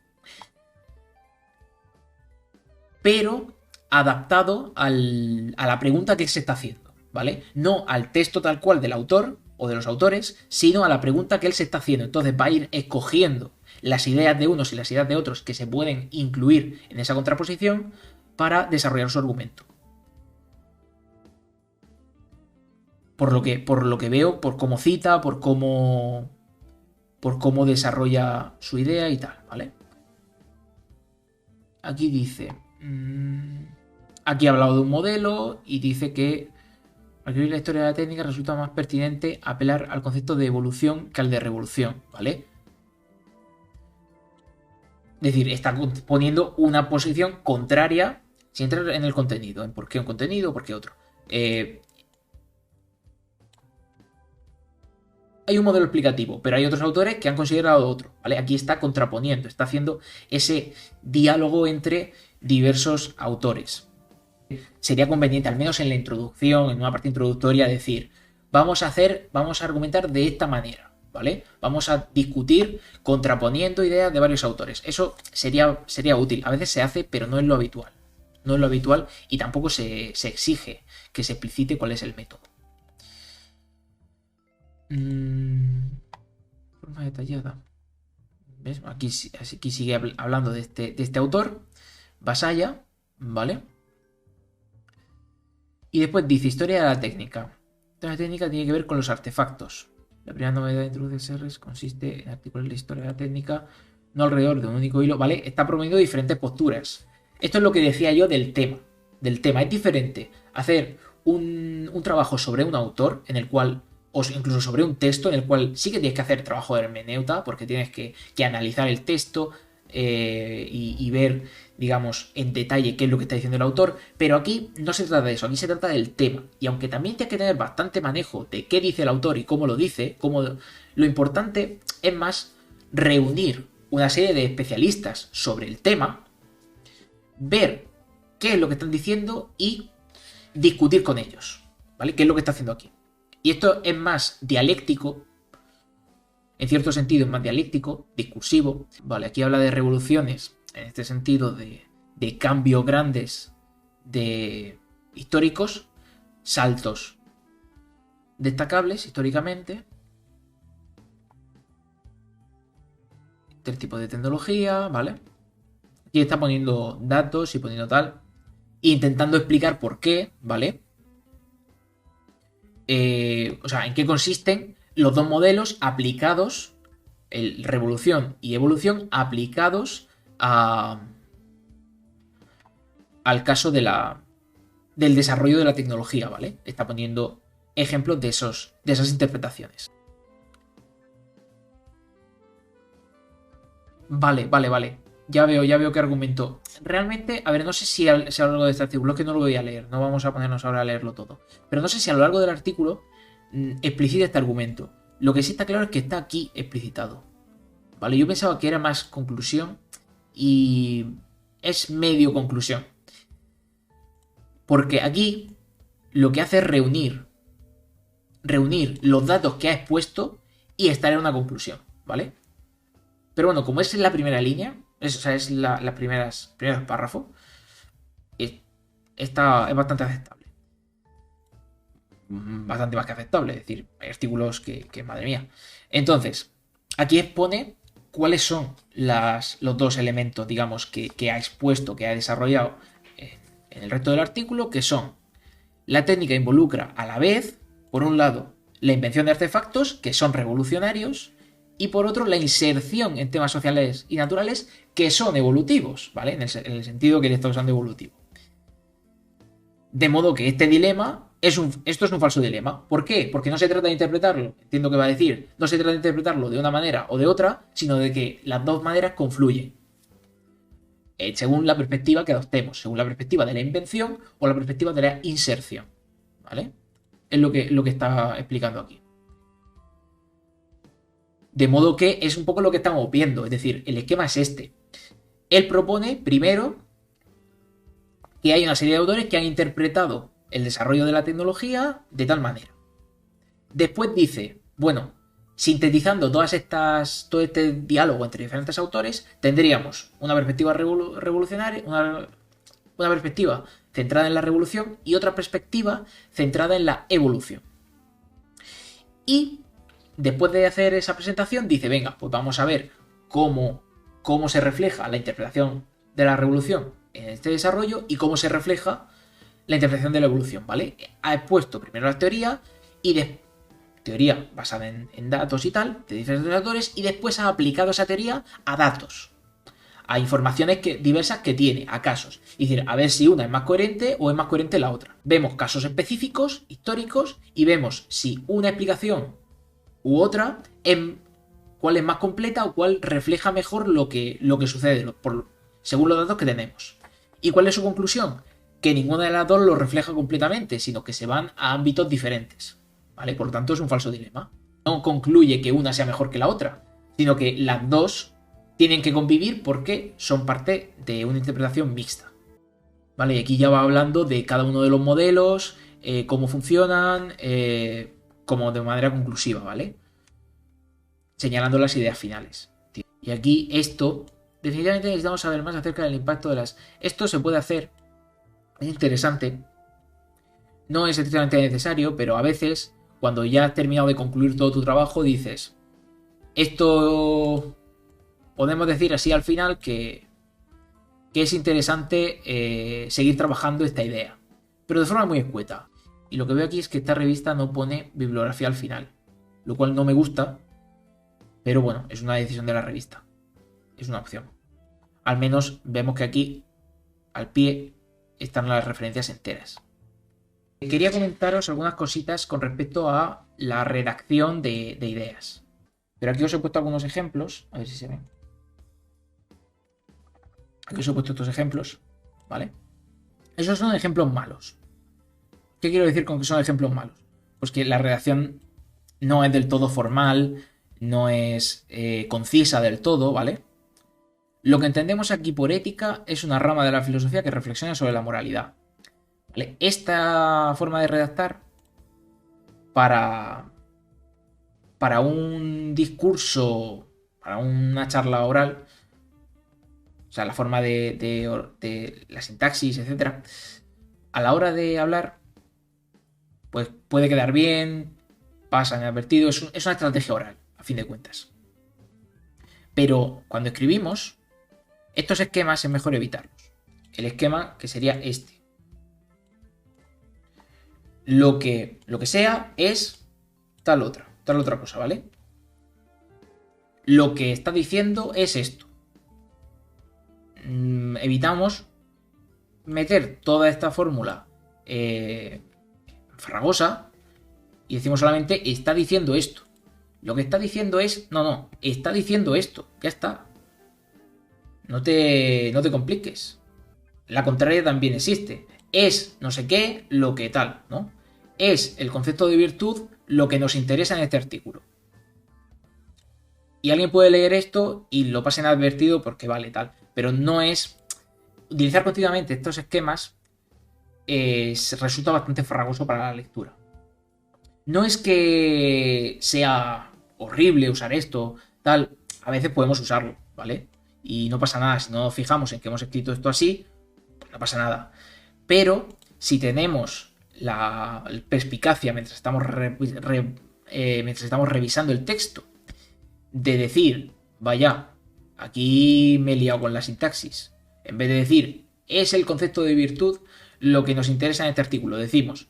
pero adaptado a la pregunta que se está haciendo, ¿vale? No al texto tal cual del autor o de los autores, sino a la pregunta que él se está haciendo. Entonces va a ir escogiendo las ideas de unos y las ideas de otros que se pueden incluir en esa contraposición para desarrollar su argumento. Por lo que veo, por cómo cita, por cómo desarrolla su idea y tal, ¿vale? Aquí dice... Aquí ha hablado de un modelo y dice que al escribir la historia de la técnica resulta más pertinente apelar al concepto de evolución que al de revolución, ¿vale? Es decir, está poniendo una posición contraria sin entrar en el contenido, en por qué un contenido o por qué otro. Hay un modelo explicativo, pero hay otros autores que han considerado otro, ¿vale? Aquí está contraponiendo, está haciendo ese diálogo entre diversos autores. Sería conveniente, al menos en la introducción, en una parte introductoria, decir, vamos a argumentar de esta manera, ¿vale? Vamos a discutir contraponiendo ideas de varios autores. Eso sería útil. A veces se hace, pero no es lo habitual, no es lo habitual y tampoco se exige que se explicite cuál es el método. Forma detallada. ¿Ves? Aquí sigue hablando de este autor, Vasalla, ¿vale? Y después dice historia de la técnica. La técnica tiene que ver con los artefactos. La primera novedad de introducir Serres consiste en articular la historia de la técnica, no alrededor de un único hilo, ¿vale? Está proponiendo diferentes posturas. Esto es lo que decía yo del tema. Es diferente hacer un trabajo sobre un autor en el cual, o incluso sobre un texto en el cual sí que tienes que hacer trabajo de hermeneuta, porque tienes que analizar el texto y ver, digamos, en detalle qué es lo que está diciendo el autor, pero aquí no se trata de eso, aquí se trata del tema, y aunque también tienes que tener bastante manejo de qué dice el autor y cómo lo dice, lo importante es más reunir una serie de especialistas sobre el tema, ver qué es lo que están diciendo y discutir con ellos, ¿vale? ¿Qué es lo que está haciendo aquí? Y esto es más dialéctico, en cierto sentido es más dialéctico, discursivo, ¿vale? Aquí habla de revoluciones, en este sentido de cambios grandes de históricos, saltos destacables históricamente, del tipo de tecnología, ¿vale? Aquí está poniendo datos y poniendo tal, intentando explicar por qué, ¿vale? O sea, en qué consisten los dos modelos aplicados, revolución y evolución, aplicados al caso del desarrollo de la tecnología, ¿vale? Está poniendo ejemplos de esas interpretaciones. Vale. Ya veo qué argumento. Realmente, a ver, no sé si a lo largo de este artículo, es que no lo voy a leer, no vamos a ponernos ahora a leerlo todo. Pero no sé si a lo largo del artículo explicita este argumento. Lo que sí está claro es que está aquí explicitado. Vale, yo pensaba que era más conclusión y es medio conclusión. Porque aquí lo que hace es reunir los datos que ha expuesto y estar en una conclusión, ¿vale? Pero bueno, como es la primera línea, es las primeros párrafos, es bastante aceptable. Bastante más que aceptable, es decir, hay artículos que madre mía. Entonces, aquí expone cuáles son los dos elementos, digamos, que ha expuesto, que ha desarrollado en el resto del artículo, que son: la técnica involucra a la vez, por un lado, la invención de artefactos, que son revolucionarios, y por otro, la inserción en temas sociales y naturales, que son evolutivos, ¿vale? En el sentido que le está usando evolutivo. De modo que este dilema, esto es un falso dilema. ¿Por qué? Porque no se trata de interpretarlo, entiendo que va a decir, no se trata de interpretarlo de una manera o de otra, sino de que las dos maneras confluyen. Según la perspectiva que adoptemos, según la perspectiva de la invención o la perspectiva de la inserción, ¿vale? Es lo que está explicando aquí. De modo que es un poco lo que estamos viendo, es decir, el esquema es este. Él propone, primero, que hay una serie de autores que han interpretado el desarrollo de la tecnología de tal manera. Después dice, bueno, sintetizando todo este diálogo entre diferentes autores, tendríamos una perspectiva revolucionaria, una perspectiva centrada en la revolución y otra perspectiva centrada en la evolución. Y después de hacer esa presentación, dice, venga, pues vamos a ver cómo se refleja la interpretación de la revolución en este desarrollo y cómo se refleja la interpretación de la evolución, ¿vale? Ha expuesto primero la teoría teoría basada en datos y tal, de diferentes autores, y después ha aplicado esa teoría a datos, a informaciones diversas que tiene, a casos. Es decir, a ver si una es más coherente o es más coherente la otra. Vemos casos específicos, históricos, y vemos si una explicación u otra, cuál es más completa o cuál refleja mejor lo que sucede, según los datos que tenemos. ¿Y cuál es su conclusión? Que ninguna de las dos lo refleja completamente, sino que se van a ámbitos diferentes, ¿vale? Por lo tanto, es un falso dilema. No concluye que una sea mejor que la otra, sino que las dos tienen que convivir porque son parte de una interpretación mixta, ¿vale? Y aquí ya va hablando de cada uno de los modelos, cómo funcionan, como de manera conclusiva, ¿vale? Señalando las ideas finales. Y aquí definitivamente necesitamos saber más acerca del impacto de esto se puede hacer es interesante. No es estrictamente necesario, pero a veces, cuando ya has terminado de concluir todo tu trabajo, dices, esto podemos decir así al final que es interesante seguir trabajando esta idea, pero de forma muy escueta. Y lo que veo aquí es que esta revista no pone bibliografía al final, lo cual no me gusta, pero bueno, es una decisión de la revista, es una opción. Al menos vemos que aquí, al pie, están las referencias enteras. Quería comentaros algunas cositas con respecto a la redacción de ideas. Pero aquí os he puesto algunos ejemplos, a ver si se ven. Aquí os he puesto estos ejemplos, ¿vale? Esos son ejemplos malos. ¿Qué quiero decir con que son ejemplos malos? Pues que la redacción no es del todo formal, no es concisa del todo, ¿vale? Lo que entendemos aquí por ética es una rama de la filosofía que reflexiona sobre la moralidad. ¿Vale? Esta forma de redactar para un discurso, para una charla oral, o sea, la forma de la sintaxis, etcétera, a la hora de hablar, pues puede quedar bien, pasa inadvertido, es una estrategia oral, a fin de cuentas. Pero cuando escribimos, estos esquemas es mejor evitarlos. El esquema que sería este. Lo que sea es tal otra cosa, ¿vale? Lo que está diciendo es esto. Evitamos meter toda esta fórmula farragosa y decimos solamente está diciendo esto. Lo que está diciendo es, no, está diciendo esto, ya está. No te compliques. La contraria también existe. Es no sé qué, lo que tal, ¿no? Es el concepto de virtud lo que nos interesa en este artículo. Y alguien puede leer esto y lo pasa inadvertido porque vale, tal. Pero no es... Utilizar continuamente estos esquemas resulta bastante farragoso para la lectura. No es que sea horrible usar esto, tal. A veces podemos usarlo, ¿vale? Y no pasa nada. Si no nos fijamos en que hemos escrito esto así, pues no pasa nada. Pero si tenemos la perspicacia mientras estamos revisando el texto de decir, vaya, aquí me he liado con la sintaxis, en vez de decir, es el concepto de virtud lo que nos interesa en este artículo, decimos,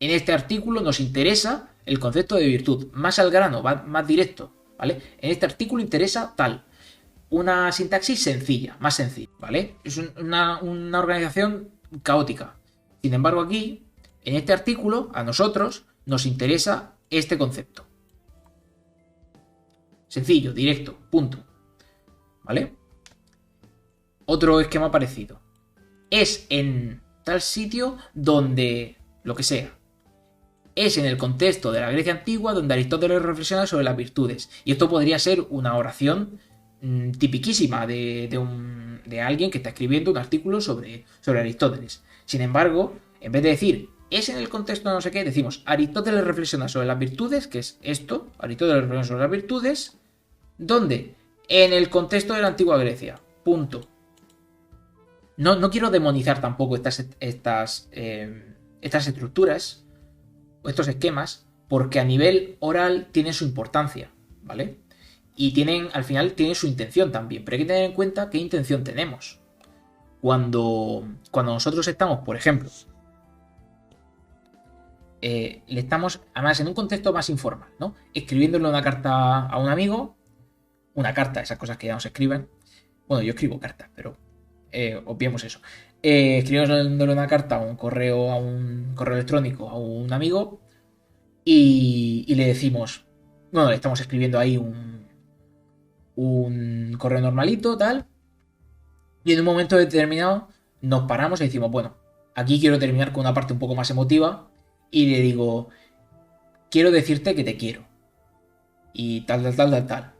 en este artículo nos interesa el concepto de virtud, más al grano, más directo, ¿vale? En este artículo interesa tal, una sintaxis sencilla, más sencilla, ¿vale? Es una organización caótica. Sin embargo, aquí, en este artículo, a nosotros nos interesa este concepto. Sencillo, directo, punto. ¿Vale? Otro esquema parecido. Es en tal sitio donde lo que sea. Es en el contexto de la Grecia antigua donde Aristóteles reflexiona sobre las virtudes. Y esto podría ser una oración tipiquísima de alguien que está escribiendo un artículo sobre Aristóteles. Sin embargo, en vez de decir es en el contexto de no sé qué, decimos Aristóteles reflexiona sobre las virtudes, que es esto, Aristóteles reflexiona sobre las virtudes, ¿dónde? En el contexto de la antigua Grecia. Punto. No quiero demonizar tampoco estas estructuras o estos esquemas, porque a nivel oral tienen su importancia, ¿vale? Y al final tienen su intención también, pero hay que tener en cuenta qué intención tenemos. Cuando nosotros estamos, por ejemplo, le estamos, además en un contexto más informal, ¿no? Escribiéndole una carta a un amigo, una carta, esas cosas que ya no se escriben. Bueno, yo escribo cartas, pero obviemos eso. Escribiéndole una carta a un correo electrónico a un amigo y le decimos, bueno, le estamos escribiendo ahí un correo normalito, tal, y en un momento determinado nos paramos y decimos, bueno, aquí quiero terminar con una parte un poco más emotiva y le digo, quiero decirte que te quiero. Y tal,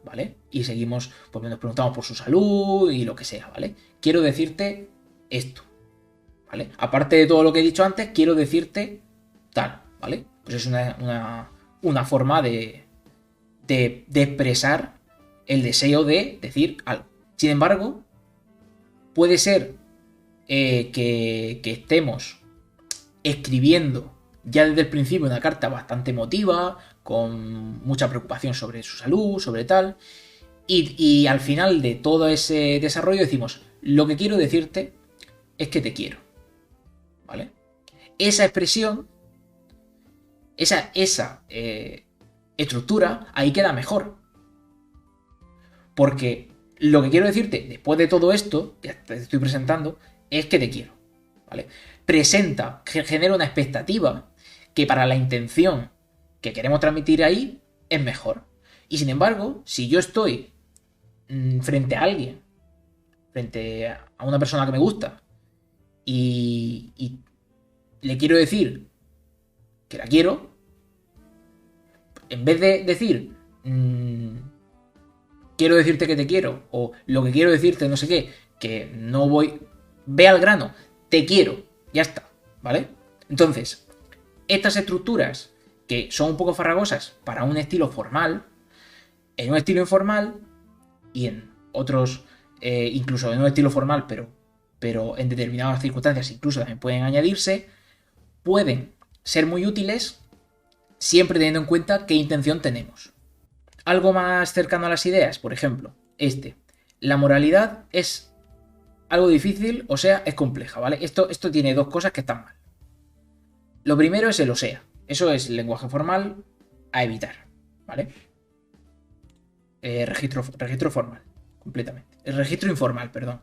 ¿vale? Y seguimos, pues nos preguntamos por su salud y lo que sea, ¿vale? Quiero decirte esto, ¿vale? Aparte de todo lo que he dicho antes, quiero decirte tal, ¿vale? Pues es una forma de expresar el deseo de decir algo. Sin embargo, puede ser que estemos escribiendo ya desde el principio una carta bastante emotiva, con mucha preocupación sobre su salud, sobre tal, y al final de todo ese desarrollo decimos, lo que quiero decirte es que te quiero, ¿vale? Esa expresión, esa estructura, ahí queda mejor. Porque lo que quiero decirte, después de todo esto que te estoy presentando, es que te quiero, ¿vale? Genera una expectativa que para la intención que queremos transmitir ahí es mejor. Y sin embargo, si yo estoy frente a alguien, frente a una persona que me gusta, y le quiero decir que la quiero, en vez de decir quiero decirte que te quiero, o lo que quiero decirte no sé qué, que no voy, ve al grano, te quiero, ya está, ¿vale? Entonces, estas estructuras que son un poco farragosas para un estilo formal, en un estilo informal y en otros, incluso en un estilo formal, pero en determinadas circunstancias incluso también pueden añadirse, pueden ser muy útiles siempre teniendo en cuenta qué intención tenemos. Algo más cercano a las ideas, por ejemplo, la moralidad es algo difícil, o sea, es compleja, ¿vale? Esto tiene dos cosas que están mal. Lo primero es el o sea. Eso es lenguaje formal a evitar, ¿vale? Registro formal, completamente. El registro informal, perdón.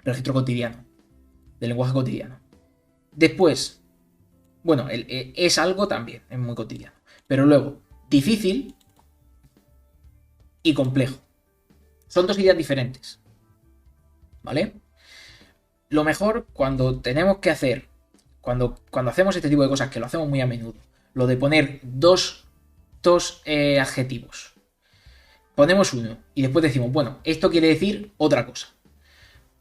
Registro cotidiano. Del lenguaje cotidiano. Después, bueno, es algo también, es muy cotidiano. Pero luego, difícil y complejo. Son dos ideas diferentes, ¿vale? Lo mejor cuando tenemos que hacer, cuando hacemos este tipo de cosas, que lo hacemos muy a menudo, lo de poner dos adjetivos. Ponemos uno y después decimos, bueno, esto quiere decir otra cosa.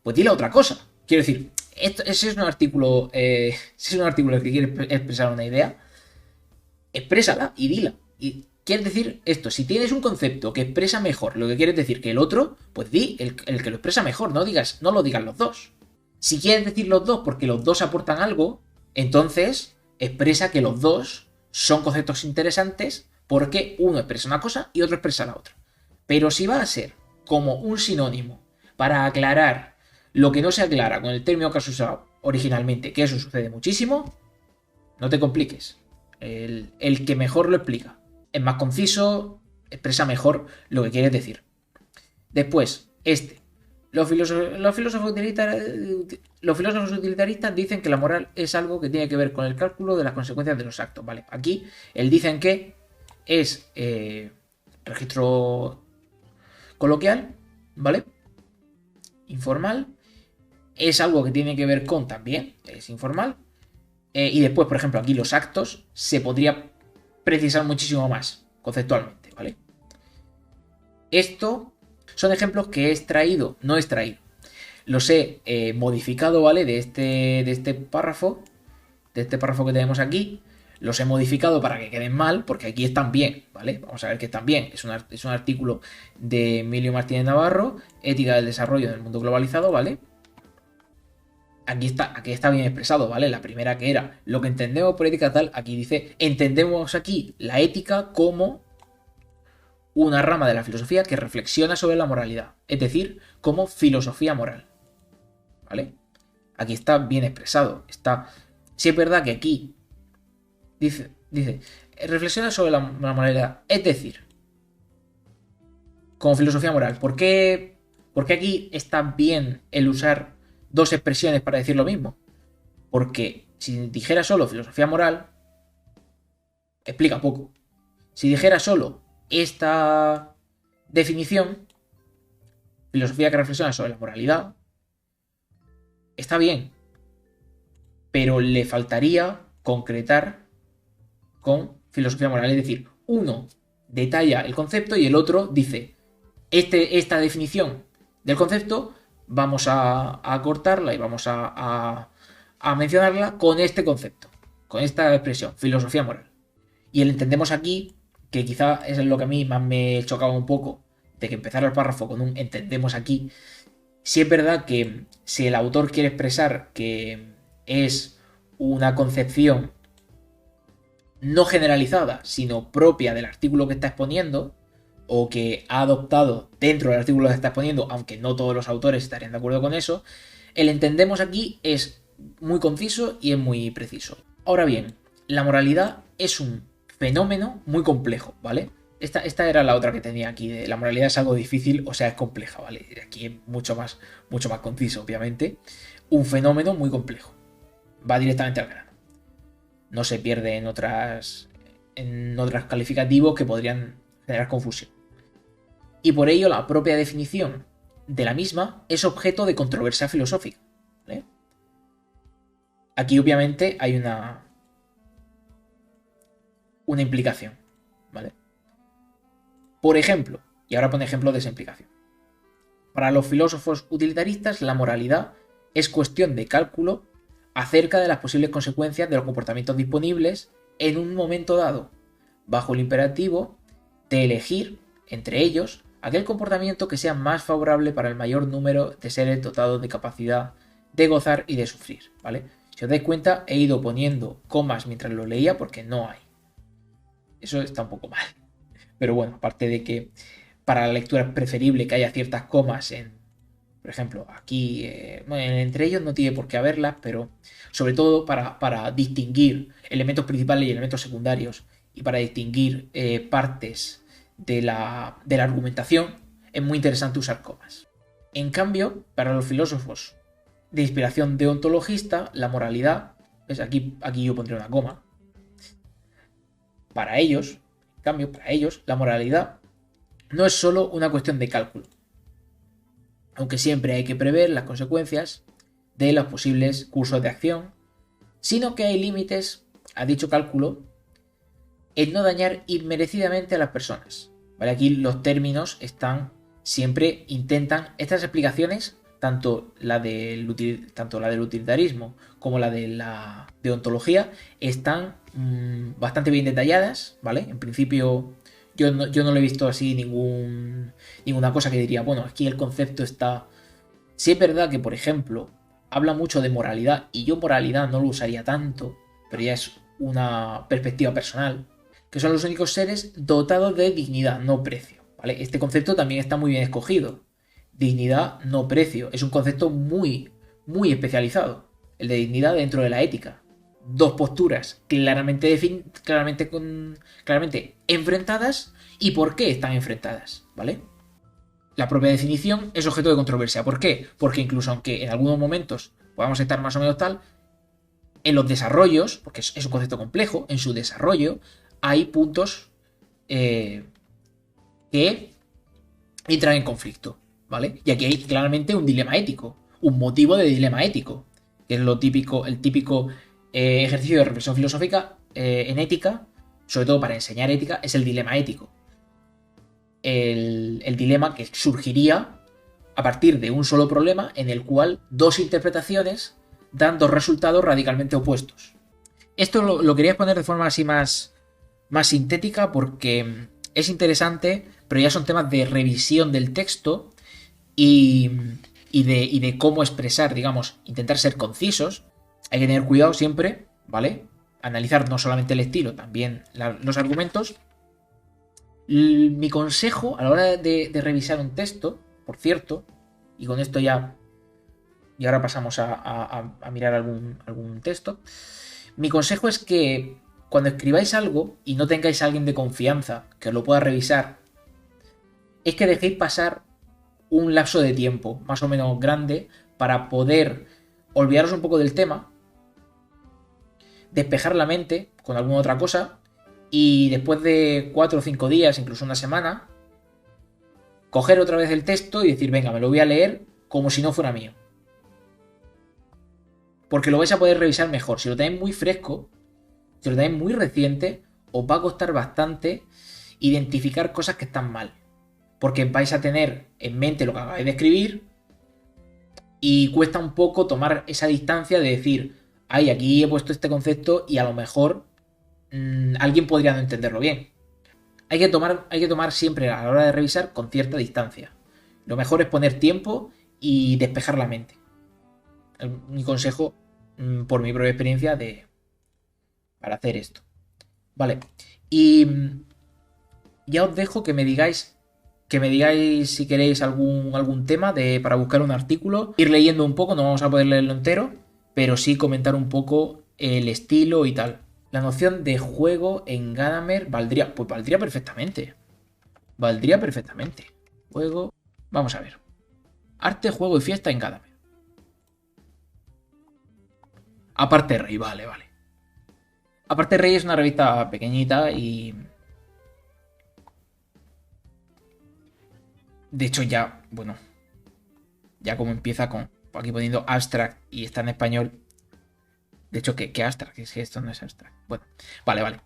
Pues dile otra cosa. Quiero decir, ese es un artículo, si es un artículo que quiere expresar una idea, exprésala y dila. Y quieres decir esto, si tienes un concepto que expresa mejor lo que quieres decir que el otro, pues di el que lo expresa mejor, no lo digan los dos. Si quieres decir los dos porque los dos aportan algo, entonces expresa que los dos son conceptos interesantes porque uno expresa una cosa y otro expresa la otra. Pero si va a ser como un sinónimo para aclarar lo que no se aclara con el término que has usado originalmente, que eso sucede muchísimo, no te compliques. El que mejor lo explica es más conciso, expresa mejor lo que quieres decir. Después, los filósofos utilitaristas dicen que la moral es algo que tiene que ver con el cálculo de las consecuencias de los actos, ¿vale? Aquí, dicen que es registro coloquial, ¿vale? Informal. Es algo que tiene que ver con también, es informal. Y después, por ejemplo, aquí los actos se podría precisar muchísimo más conceptualmente, ¿vale? Esto son ejemplos que he extraído, no he extraído. Los he modificado, ¿vale? De este párrafo que tenemos aquí. Los he modificado para que queden mal, porque aquí están bien, ¿vale? Vamos a ver que están bien. Es un artículo de Emilio Martínez Navarro, Ética del desarrollo en el mundo globalizado, ¿vale? Aquí está bien expresado, ¿vale? La primera que era lo que entendemos por ética tal, aquí dice, entendemos aquí la ética como una rama de la filosofía que reflexiona sobre la moralidad, es decir, como filosofía moral, ¿vale? Aquí está bien expresado, sí es verdad que aquí dice reflexiona sobre la moralidad, es decir, como filosofía moral. ¿Por qué aquí está bien el usar dos expresiones para decir lo mismo? Porque si dijera solo filosofía moral, explica poco. Si dijera solo esta definición, filosofía que reflexiona sobre la moralidad, está bien, pero le faltaría concretar con filosofía moral. Es decir, uno detalla el concepto y el otro dice, esta definición del concepto vamos a cortarla y vamos a mencionarla con este concepto, con esta expresión, filosofía moral. Y el entendemos aquí, que quizá es lo que a mí más me chocaba un poco, de que empezara el párrafo con un entendemos aquí, Si es verdad que si el autor quiere expresar que es una concepción no generalizada, sino propia del artículo que está exponiendo, o que ha adoptado dentro del artículo que está exponiendo, aunque no todos los autores estarían de acuerdo con eso, el entendemos aquí es muy conciso y es muy preciso. Ahora bien, la moralidad es un fenómeno muy complejo, ¿vale? Esta era la otra que tenía aquí, de la moralidad es algo difícil, o sea, es compleja, ¿vale? Aquí es mucho más conciso, obviamente. Un fenómeno muy complejo. Va directamente al grano. No se pierde en otras calificativos que podrían generar confusión. Y por ello la propia definición de la misma es objeto de controversia filosófica, ¿vale? Aquí obviamente hay una implicación, ¿vale? Por ejemplo, y ahora pone ejemplo de esa implicación. Para los filósofos utilitaristas, la moralidad es cuestión de cálculo acerca de las posibles consecuencias de los comportamientos disponibles en un momento dado, bajo el imperativo de elegir, entre ellos, aquel comportamiento que sea más favorable para el mayor número de seres dotados de capacidad de gozar y de sufrir, ¿vale? Si os dais cuenta, he ido poniendo comas mientras lo leía porque no hay. Eso está un poco mal. Pero bueno, aparte de que para la lectura es preferible que haya ciertas comas por ejemplo, aquí, bueno, entre ellos no tiene por qué haberlas, pero sobre todo para distinguir elementos principales y elementos secundarios y para distinguir partes de la argumentación, es muy interesante usar comas. En cambio, para los filósofos de inspiración deontologista, la moralidad, ¿ves? Aquí yo pondré una coma. Para ellos, en cambio, para ellos, la moralidad no es solo una cuestión de cálculo, aunque siempre hay que prever las consecuencias de los posibles cursos de acción, sino que hay límites a dicho cálculo en no dañar inmerecidamente a las personas. ¿Vale? Aquí los términos intentan estas explicaciones, tanto la del utilitarismo como la de la deontología, están bastante bien detalladas, ¿vale? En principio yo no lo he visto así ninguna cosa que diría, bueno, aquí el concepto está... Sí es verdad que, por ejemplo, habla mucho de moralidad, y yo moralidad no lo usaría tanto, pero ya es una perspectiva personal, que son los únicos seres dotados de dignidad, no precio, ¿vale? Este concepto también está muy bien escogido. Dignidad, no precio. Es un concepto muy, muy especializado. El de dignidad dentro de la ética. Dos posturas claramente enfrentadas, y por qué están enfrentadas, ¿vale? La propia definición es objeto de controversia. ¿Por qué? Porque incluso aunque en algunos momentos podamos estar más o menos tal, en los desarrollos, porque es un concepto complejo, en su desarrollo hay puntos que entran en conflicto, ¿vale? Y aquí hay claramente un dilema ético, un motivo de dilema ético, que es el típico ejercicio de reflexión filosófica en ética, sobre todo para enseñar ética, es el dilema ético. El dilema que surgiría a partir de un solo problema en el cual dos interpretaciones dan dos resultados radicalmente opuestos. Esto lo quería poner de forma así más sintética porque es interesante, pero ya son temas de revisión del texto y de cómo expresar, digamos, intentar ser concisos. Hay que tener cuidado siempre, ¿vale? Analizar no solamente el estilo, también los argumentos. Mi consejo a la hora de revisar un texto, por cierto, y con esto ya, y ahora pasamos a mirar algún texto, mi consejo es que cuando escribáis algo y no tengáis a alguien de confianza que os lo pueda revisar, es que dejéis pasar un lapso de tiempo más o menos grande para poder olvidaros un poco del tema, despejar la mente con alguna otra cosa y después de 4 o 5 días, incluso una semana, coger otra vez el texto y decir, venga, me lo voy a leer como si no fuera mío. Porque lo vais a poder revisar mejor. Si lo tenéis muy fresco, si lo tenéis muy reciente, os va a costar bastante identificar cosas que están mal. Porque vais a tener en mente lo que acabáis de escribir y cuesta un poco tomar esa distancia de decir, ay, aquí he puesto este concepto y a lo mejor alguien podría no entenderlo bien. Hay que tomar siempre a la hora de revisar con cierta distancia. Lo mejor es poner tiempo y despejar la mente. Mi consejo, por mi propia experiencia, para hacer esto. Vale. Y ya os dejo que me digáis si queréis algún tema para buscar un artículo, ir leyendo un poco, no vamos a poder leerlo entero, pero sí comentar un poco el estilo y tal. La noción de juego en Gadamer valdría perfectamente. Valdría perfectamente. Juego, vamos a ver. Arte, juego y fiesta en Gadamer. Aparte Rey, vale. Aparte Rey es una revista pequeñita y... De hecho ya, bueno, ya como empieza con aquí poniendo abstract y está en español. De hecho, ¿qué abstract? Es que esto no es abstract. Bueno, vale.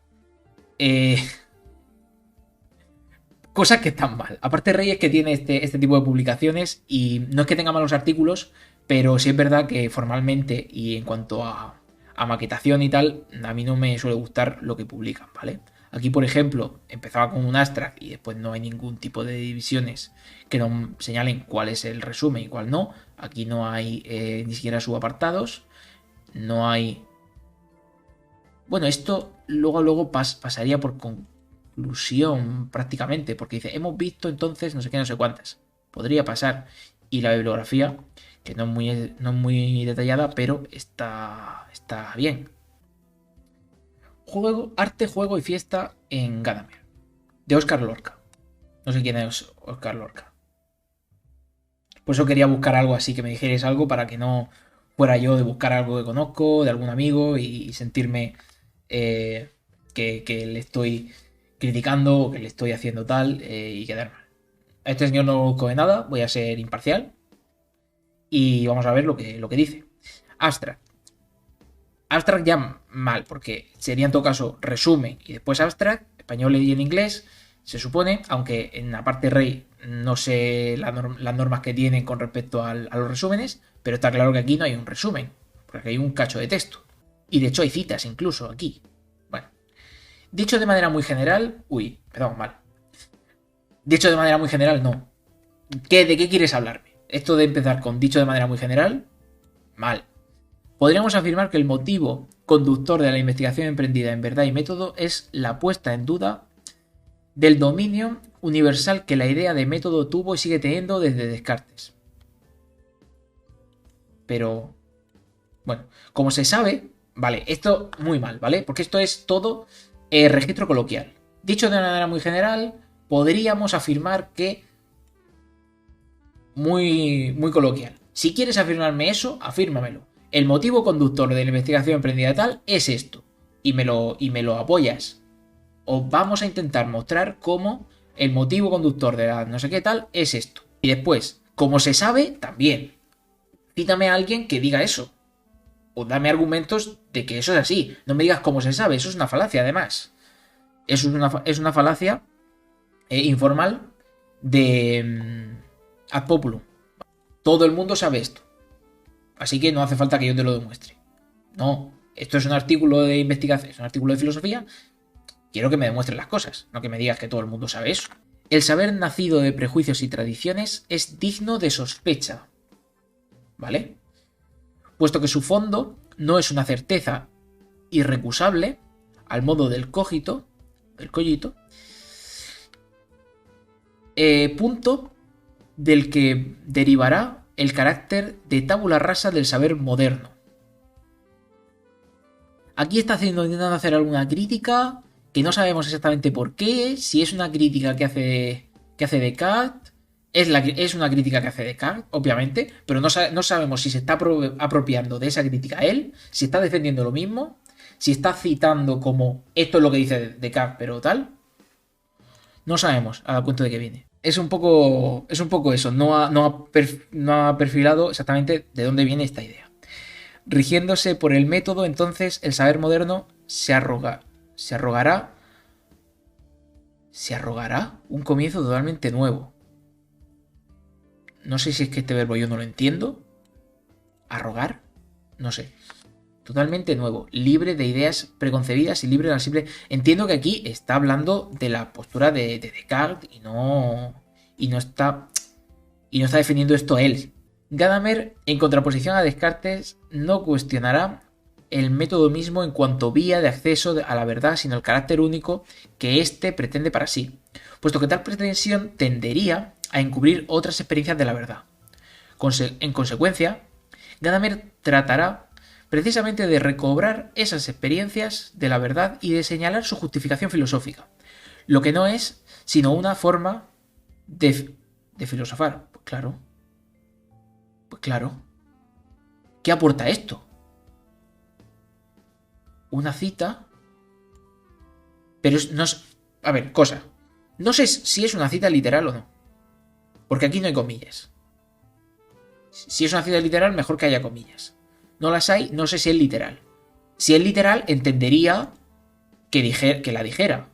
Cosas que están mal. Aparte Rey es que tiene este tipo de publicaciones y no es que tenga malos artículos, pero sí es verdad que formalmente y en cuanto a maquetación y tal, a mí no me suele gustar lo que publican, ¿vale? Aquí, por ejemplo, empezaba con un abstract y después no hay ningún tipo de divisiones que nos señalen cuál es el resumen y cuál no. Aquí no hay ni siquiera subapartados. No hay... Bueno, esto luego pasaría por conclusión prácticamente, porque dice, hemos visto entonces no sé qué, no sé cuántas. Podría pasar. Y la bibliografía, que no es muy detallada, pero está bien. Arte, juego y fiesta en Gadamer, de Óscar Lorca. No sé quién es Óscar Lorca. Por eso quería buscar algo así, que me dijerais algo para que no fuera yo de buscar algo que conozco, de algún amigo y sentirme que le estoy criticando o que le estoy haciendo tal y quedar mal. A este señor no lo conozco de nada, voy a ser imparcial y vamos a ver lo que dice. Abstract. Abstract ya mal, porque sería en todo caso resumen y después abstract, español y en inglés, se supone, aunque en la parte Rey no sé las normas que tienen con respecto a los resúmenes, pero está claro que aquí no hay un resumen, porque hay un cacho de texto. Y de hecho hay citas incluso aquí. Bueno, dicho de manera muy general, perdón, mal. Dicho de manera muy general, no. ¿De qué quieres hablarme? Esto de empezar con dicho de manera muy general, mal. Podríamos afirmar que el motivo conductor de la investigación emprendida en verdad y método es la puesta en duda del dominio universal que la idea de método tuvo y sigue teniendo desde Descartes. Pero, bueno, como se sabe, vale, esto muy mal, ¿vale? Porque esto es todo registro coloquial. Dicho de una manera muy general, podríamos afirmar que muy coloquial. Si quieres afirmarme eso, afírmamelo. El motivo conductor de la investigación emprendida tal es esto. Y me lo apoyas. O vamos a intentar mostrar cómo el motivo conductor de la no sé qué tal es esto. Y después, como se sabe, también. Cítame a alguien que diga eso. O dame argumentos de que eso es así. No me digas cómo se sabe. Eso es una falacia, además. Es una falacia informal de ad populum. Todo el mundo sabe esto. Así que no hace falta que yo te lo demuestre. No, esto es un artículo de investigación, es un artículo de filosofía. Quiero que me demuestres las cosas, no que me digas que todo el mundo sabe eso. El saber nacido de prejuicios y tradiciones es digno de sospecha. ¿Vale? Puesto que su fondo no es una certeza irrecusable, al modo del cogito, del collito, punto del que derivará el carácter de tabula rasa del saber moderno. Aquí está intentando hacer alguna crítica que no sabemos exactamente por qué, si es una crítica que hace Descartes, es una crítica que hace Descartes, obviamente, pero no sabemos si se está apropiando de esa crítica él, si está defendiendo lo mismo, si está citando como esto es lo que dice Descartes, pero tal. No sabemos a cuento de qué viene. Es un poco eso, no ha perfilado exactamente de dónde viene esta idea. Rigiéndose por el método, entonces el saber moderno se arrogará un comienzo totalmente nuevo. No sé si es que este verbo yo no lo entiendo. Arrogar, no sé. Totalmente nuevo, libre de ideas preconcebidas y libre de la simple... Entiendo que aquí está hablando de la postura de Descartes y no está defendiendo esto él. Gadamer, en contraposición a Descartes, no cuestionará el método mismo en cuanto vía de acceso a la verdad, sino el carácter único que éste pretende para sí, puesto que tal pretensión tendería a encubrir otras experiencias de la verdad. En consecuencia, Gadamer tratará precisamente de recobrar esas experiencias de la verdad y de señalar su justificación filosófica, lo que no es sino una forma de filosofar. Pues claro. ¿Qué aporta esto? Una cita. Pero no es. A ver, cosa. No sé si es una cita literal o no. Porque aquí no hay comillas. Si es una cita literal, mejor que haya comillas. No las hay, no sé si es literal. Si es literal, entendería que la dijera.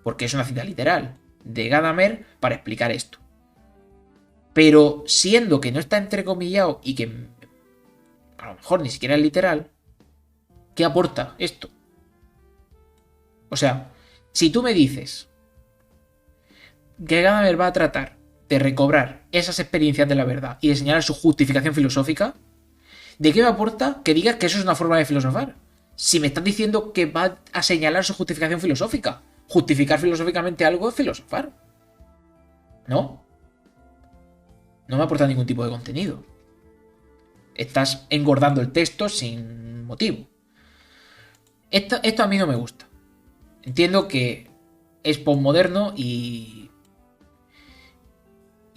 Porque es una cita literal de Gadamer para explicar esto. Pero siendo que no está entrecomillado y que a lo mejor ni siquiera es literal, ¿qué aporta esto? O sea, si tú me dices que Gadamer va a tratar de recobrar esas experiencias de la verdad y de señalar su justificación filosófica, ¿de qué me aporta que digas que eso es una forma de filosofar? Si me estás diciendo que va a señalar su justificación filosófica. Justificar filosóficamente algo es filosofar. ¿No? No me aporta ningún tipo de contenido. Estás engordando el texto sin motivo. Esto a mí no me gusta. Entiendo que es postmoderno y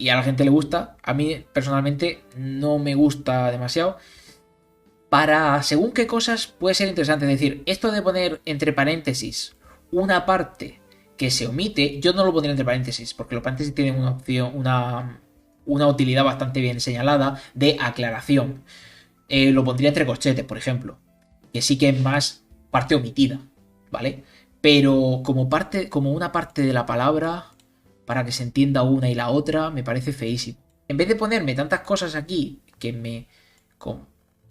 a la gente le gusta. A mí personalmente no me gusta demasiado. Para según qué cosas puede ser interesante. Es decir, esto de poner entre paréntesis una parte que se omite, yo no lo pondría entre paréntesis, porque los paréntesis tienen una opción, una utilidad bastante bien señalada de aclaración. Lo pondría entre corchetes, por ejemplo, que sí que es más parte omitida, ¿vale? Pero como una parte de la palabra, para que se entienda una y la otra, me parece feísimo. En vez de ponerme tantas cosas aquí que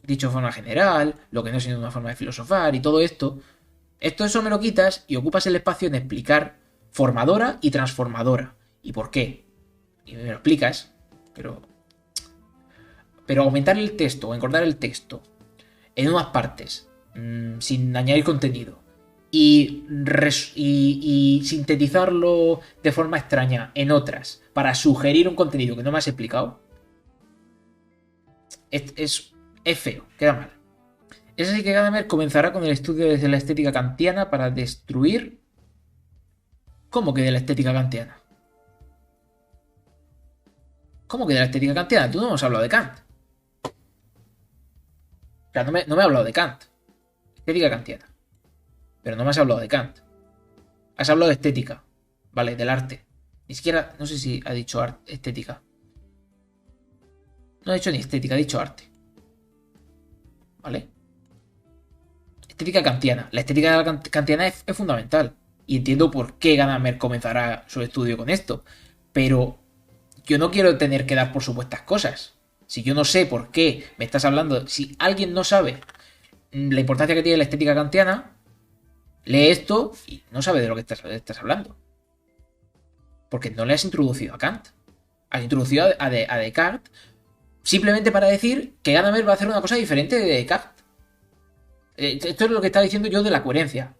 dicho de forma general, lo que no es sino una forma de filosofar y todo esto, eso me lo quitas y ocupas el espacio en explicar formadora y transformadora. ¿Y por qué? Y me lo explicas, pero aumentar el texto o engordar el texto en unas partes sin añadir contenido y sintetizarlo de forma extraña en otras para sugerir un contenido que no me has explicado, es feo, queda mal. Es así que Gadamer comenzará con el estudio desde la estética kantiana para destruir... ¿Cómo que de la estética kantiana? ¿Cómo que de la estética kantiana? Tú no hemos hablado de Kant. O sea, no me has hablado de Kant. Estética kantiana. Pero no me has hablado de Kant. Has hablado de estética. Vale, del arte. Ni siquiera, no sé si ha dicho estética. No ha dicho ni estética, ha dicho arte. ¿Vale? Estética kantiana. La estética kantiana es fundamental. Y entiendo por qué Gadamer comenzará su estudio con esto. Pero yo no quiero tener que dar por supuestas cosas. Si yo no sé por qué me estás hablando, si alguien no sabe la importancia que tiene la estética kantiana, lee esto y no sabe de lo que estás hablando. Porque no le has introducido a Kant. Has introducido a Descartes simplemente para decir que Gadamer va a hacer una cosa diferente de Descartes. Esto es lo que estaba diciendo yo de la coherencia.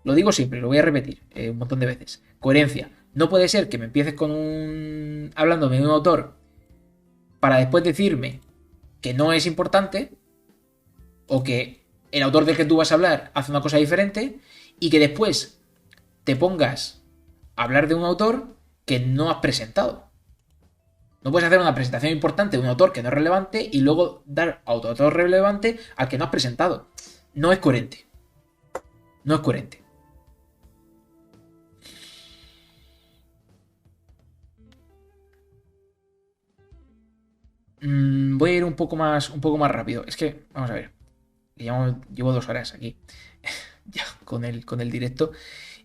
Lo digo siempre, lo voy a repetir un montón de veces. Coherencia. No puede ser que me empieces hablándome de un autor para después decirme que no es importante o que el autor del que tú vas a hablar hace una cosa diferente y que después te pongas a hablar de un autor que no has presentado. No puedes hacer una presentación importante de un autor que no es relevante y luego dar a otro autor relevante al que no has presentado. No es coherente. No es coherente. Voy a ir un poco más rápido. Es que, vamos a ver. Llevo 2 horas aquí. Ya, con el directo.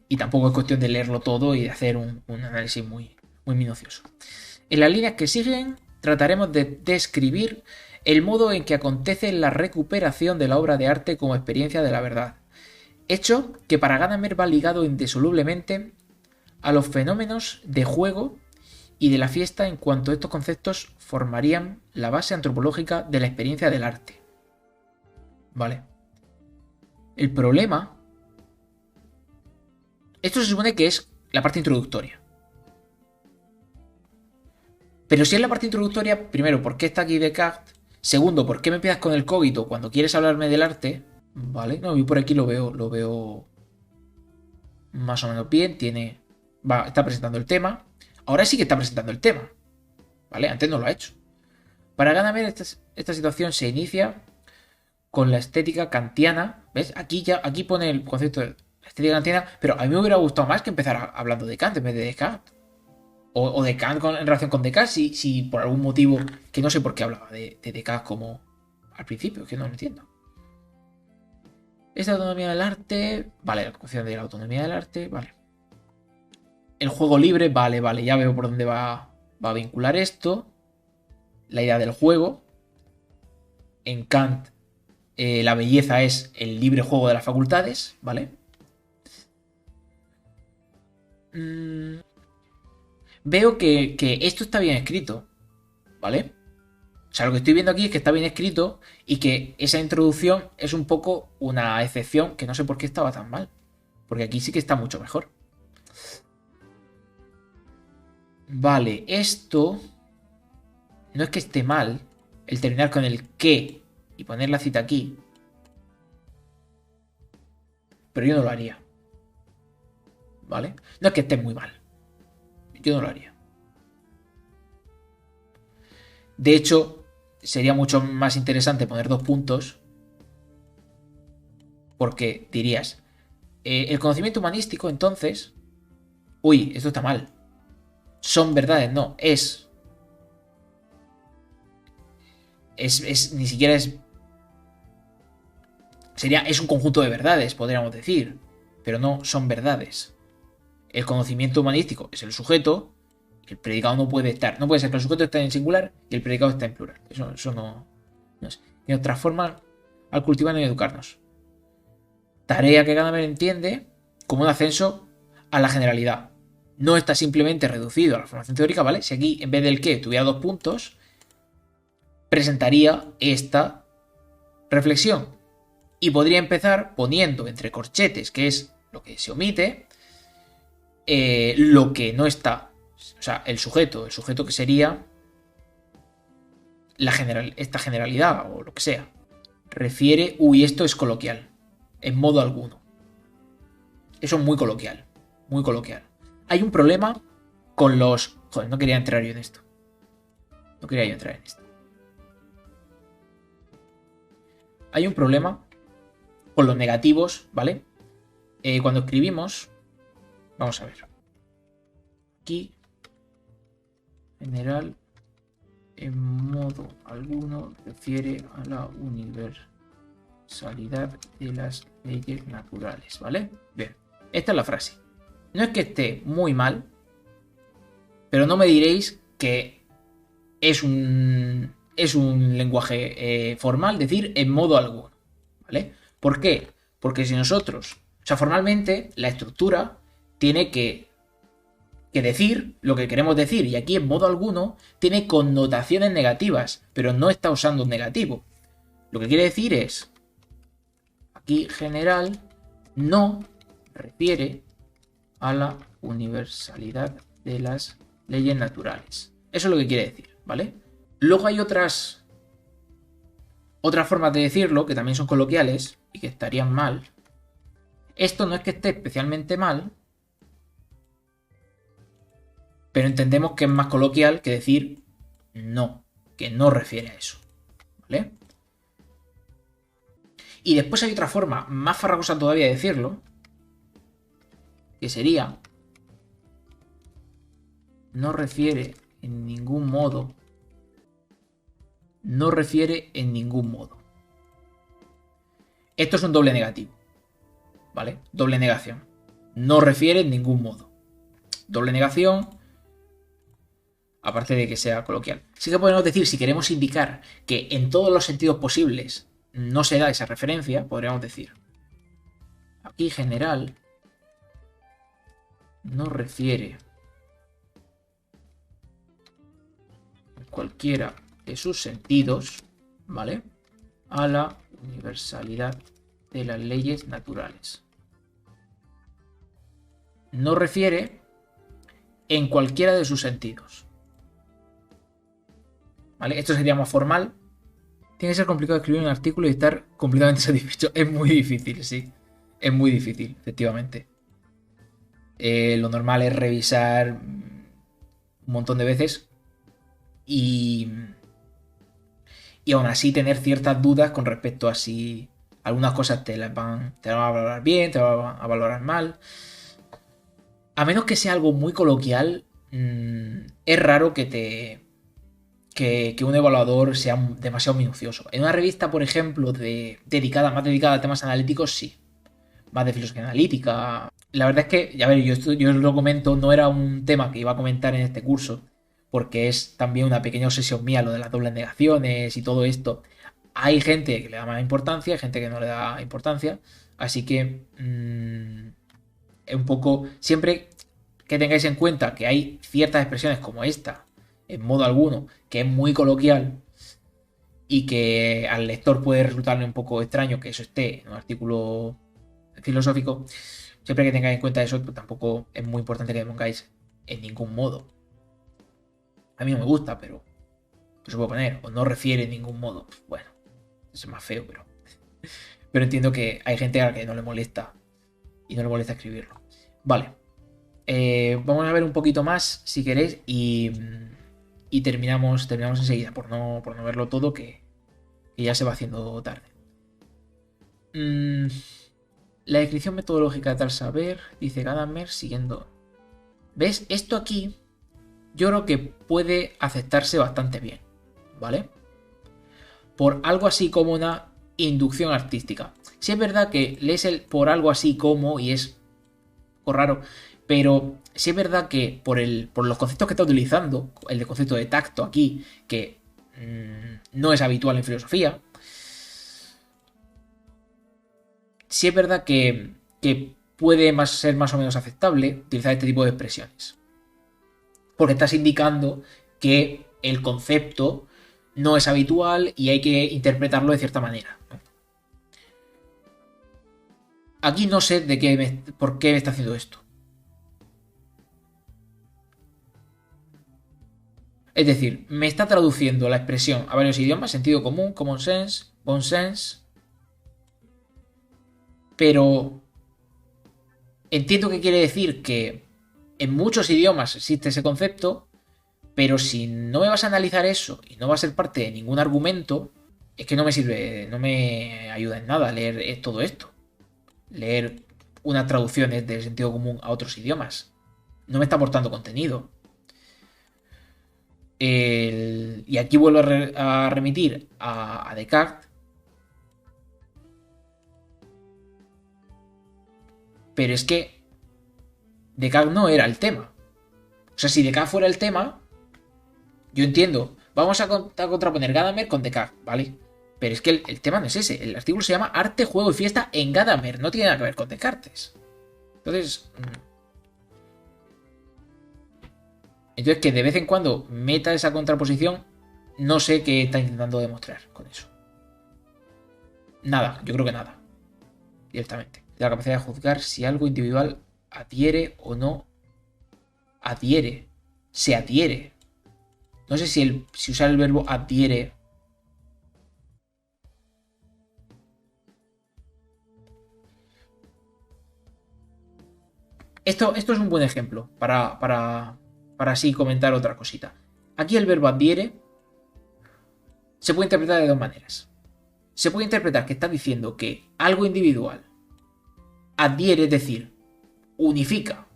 Y tampoco es cuestión de leerlo todo y de hacer un análisis muy, muy minucioso. En las líneas que siguen, trataremos de describir el modo en que acontece la recuperación de la obra de arte como experiencia de la verdad. Hecho que para Gadamer va ligado indisolublemente a los fenómenos de juego y de la fiesta en cuanto estos conceptos formarían la base antropológica de la experiencia del arte. ¿Vale? El problema... Esto se supone que es la parte introductoria. Pero si es la parte introductoria, primero, ¿por qué está aquí Descartes? Segundo, ¿por qué me empiezas con el cogito cuando quieres hablarme del arte? Vale, no, yo por aquí lo veo más o menos bien. Está presentando el tema. Ahora sí que está presentando el tema. ¿Vale? Antes no lo ha hecho. Para Gadamer, esta situación se inicia con la estética kantiana. ¿Ves? Aquí pone el concepto de la estética kantiana, pero a mí me hubiera gustado más que empezar hablando de Kant en vez de Descartes. O de Kant en relación con Descartes, si por algún motivo, que no sé por qué hablaba de Descartes como al principio, que no lo entiendo. Esta autonomía del arte, vale, la concepción de la autonomía del arte, vale. El juego libre, vale, ya veo por dónde va a vincular esto. La idea del juego. En Kant, la belleza es el libre juego de las facultades, ¿vale? Veo que esto está bien escrito, ¿vale? O sea, lo que estoy viendo aquí es que está bien escrito y que esa introducción es un poco una excepción que no sé por qué estaba tan mal. Porque aquí sí que está mucho mejor. Vale, esto no es que esté mal el terminar con el que y poner la cita aquí. Pero yo no lo haría. ¿Vale? No es que esté muy mal. Yo no lo haría. De hecho, sería mucho más interesante poner 2 puntos. Porque dirías, el conocimiento humanístico, entonces... Uy, esto está mal. Son verdades, no. Ni siquiera es... Es un conjunto de verdades, podríamos decir. Pero no son verdades. El conocimiento humanístico es el sujeto. El predicado no puede estar. No puede ser que el sujeto esté en singular y el predicado esté en plural. Eso no es. Y otra forma al cultivar y educarnos. Tarea que Gadamer entiende como un ascenso a la generalidad. No está simplemente reducido a la formación teórica, ¿vale? Si aquí en vez del que tuviera 2 puntos, presentaría esta reflexión. Y podría empezar poniendo entre corchetes, que es lo que se omite, lo que no está. O sea, el sujeto que sería esta generalidad o lo que sea. Refiere, esto es coloquial. En modo alguno. Eso es muy coloquial. Muy coloquial. Hay un problema con los... Joder, no quería entrar yo en esto. Hay un problema con los negativos, ¿vale? Cuando escribimos... Vamos a ver. Aquí... General... En modo alguno refiere a la universalidad de las leyes naturales, ¿vale? Bien, esta es la frase. No es que esté muy mal, pero no me diréis que es un lenguaje formal decir en modo alguno, ¿vale? ¿Por qué? Porque si nosotros, o sea, formalmente la estructura tiene que decir lo que queremos decir, y aquí en modo alguno tiene connotaciones negativas, pero no está usando un negativo. Lo que quiere decir es, aquí general no refiere a la universalidad de las leyes naturales. Eso es lo que quiere decir, ¿vale? Luego hay otras formas de decirlo que también son coloquiales y que estarían mal. Esto no es que esté especialmente mal, pero entendemos que es más coloquial que decir no, que no refiere a eso, ¿vale? Y después hay otra forma más farragosa todavía de decirlo, que sería no refiere en ningún modo. No refiere en ningún modo. Esto es un doble negativo, ¿vale? Doble negación. No refiere en ningún modo. Doble negación, aparte de que sea coloquial. Sí que podemos decir, si queremos indicar que en todos los sentidos posibles no se da esa referencia, podríamos decir, aquí general no refiere cualquiera de sus sentidos, ¿vale? A la universalidad de las leyes naturales. No refiere en cualquiera de sus sentidos. ¿Vale? Esto sería más formal. Tiene que ser complicado escribir un artículo y estar completamente satisfecho. Es muy difícil, sí. Es muy difícil, efectivamente. Lo normal es revisar un montón de veces y aún así tener ciertas dudas con respecto a si algunas cosas te van a valorar bien, te van a valorar mal. A menos que sea algo muy coloquial, es raro que un evaluador sea demasiado minucioso. En una revista, por ejemplo, más dedicada a temas analíticos, sí. Más de filosofía analítica. La verdad es que, ya ver, yo lo comento, no era un tema que iba a comentar en este curso, porque es también una pequeña obsesión mía lo de las dobles negaciones y todo esto. Hay gente que le da más importancia, hay gente que no le da importancia, así que es un poco, siempre que tengáis en cuenta que hay ciertas expresiones como esta, en modo alguno, que es muy coloquial y que al lector puede resultarle un poco extraño que eso esté en un artículo filosófico, siempre que tengáis en cuenta eso, pues tampoco es muy importante que me pongáis en ningún modo. A mí no me gusta, pero se puede poner, o no refiere en ningún modo. Bueno, eso es más feo, pero entiendo que hay gente a la que no le molesta y no le molesta escribirlo. Vale. Vamos a ver un poquito más, si queréis, y terminamos enseguida, por no verlo todo, que ya se va haciendo tarde. La descripción metodológica de tal saber, dice Gadamer, siguiendo. ¿Ves? Esto aquí yo creo que puede aceptarse bastante bien, ¿vale? Por algo así como una inducción artística. Sí es verdad que lees el por algo así como, y es raro, pero sí es verdad que por los conceptos que está utilizando, el de concepto de tacto aquí, que no es habitual en filosofía, sí es verdad que puede ser más o menos aceptable utilizar este tipo de expresiones. Porque estás indicando que el concepto no es habitual y hay que interpretarlo de cierta manera, ¿no? Aquí no sé por qué me está haciendo esto. Es decir, me está traduciendo la expresión a varios idiomas, sentido común, common sense, bon sense, pero entiendo que quiere decir que en muchos idiomas existe ese concepto, pero si no me vas a analizar eso y no va a ser parte de ningún argumento, es que no me sirve, no me ayuda en nada leer todo esto. Leer unas traducciones del sentido común a otros idiomas. No me está aportando contenido. Y aquí vuelvo a remitir a Descartes. Pero es que Descartes no era el tema. O sea, si Descartes fuera el tema, yo entiendo. Vamos a contraponer Gadamer con Descartes, ¿vale? Pero es que el tema no es ese. El artículo se llama Arte, Juego y Fiesta en Gadamer. No tiene nada que ver con Descartes. Entonces que de vez en cuando meta esa contraposición, no sé qué está intentando demostrar con eso. Nada, yo creo que nada. Directamente. La capacidad de juzgar si algo individual adhiere o no adhiere. Se adhiere. No sé si usar el verbo adhiere. Esto es un buen ejemplo para así comentar otra cosita. Aquí el verbo adhiere se puede interpretar de dos maneras. Se puede interpretar que está diciendo que algo individual adhiere, es decir, unifica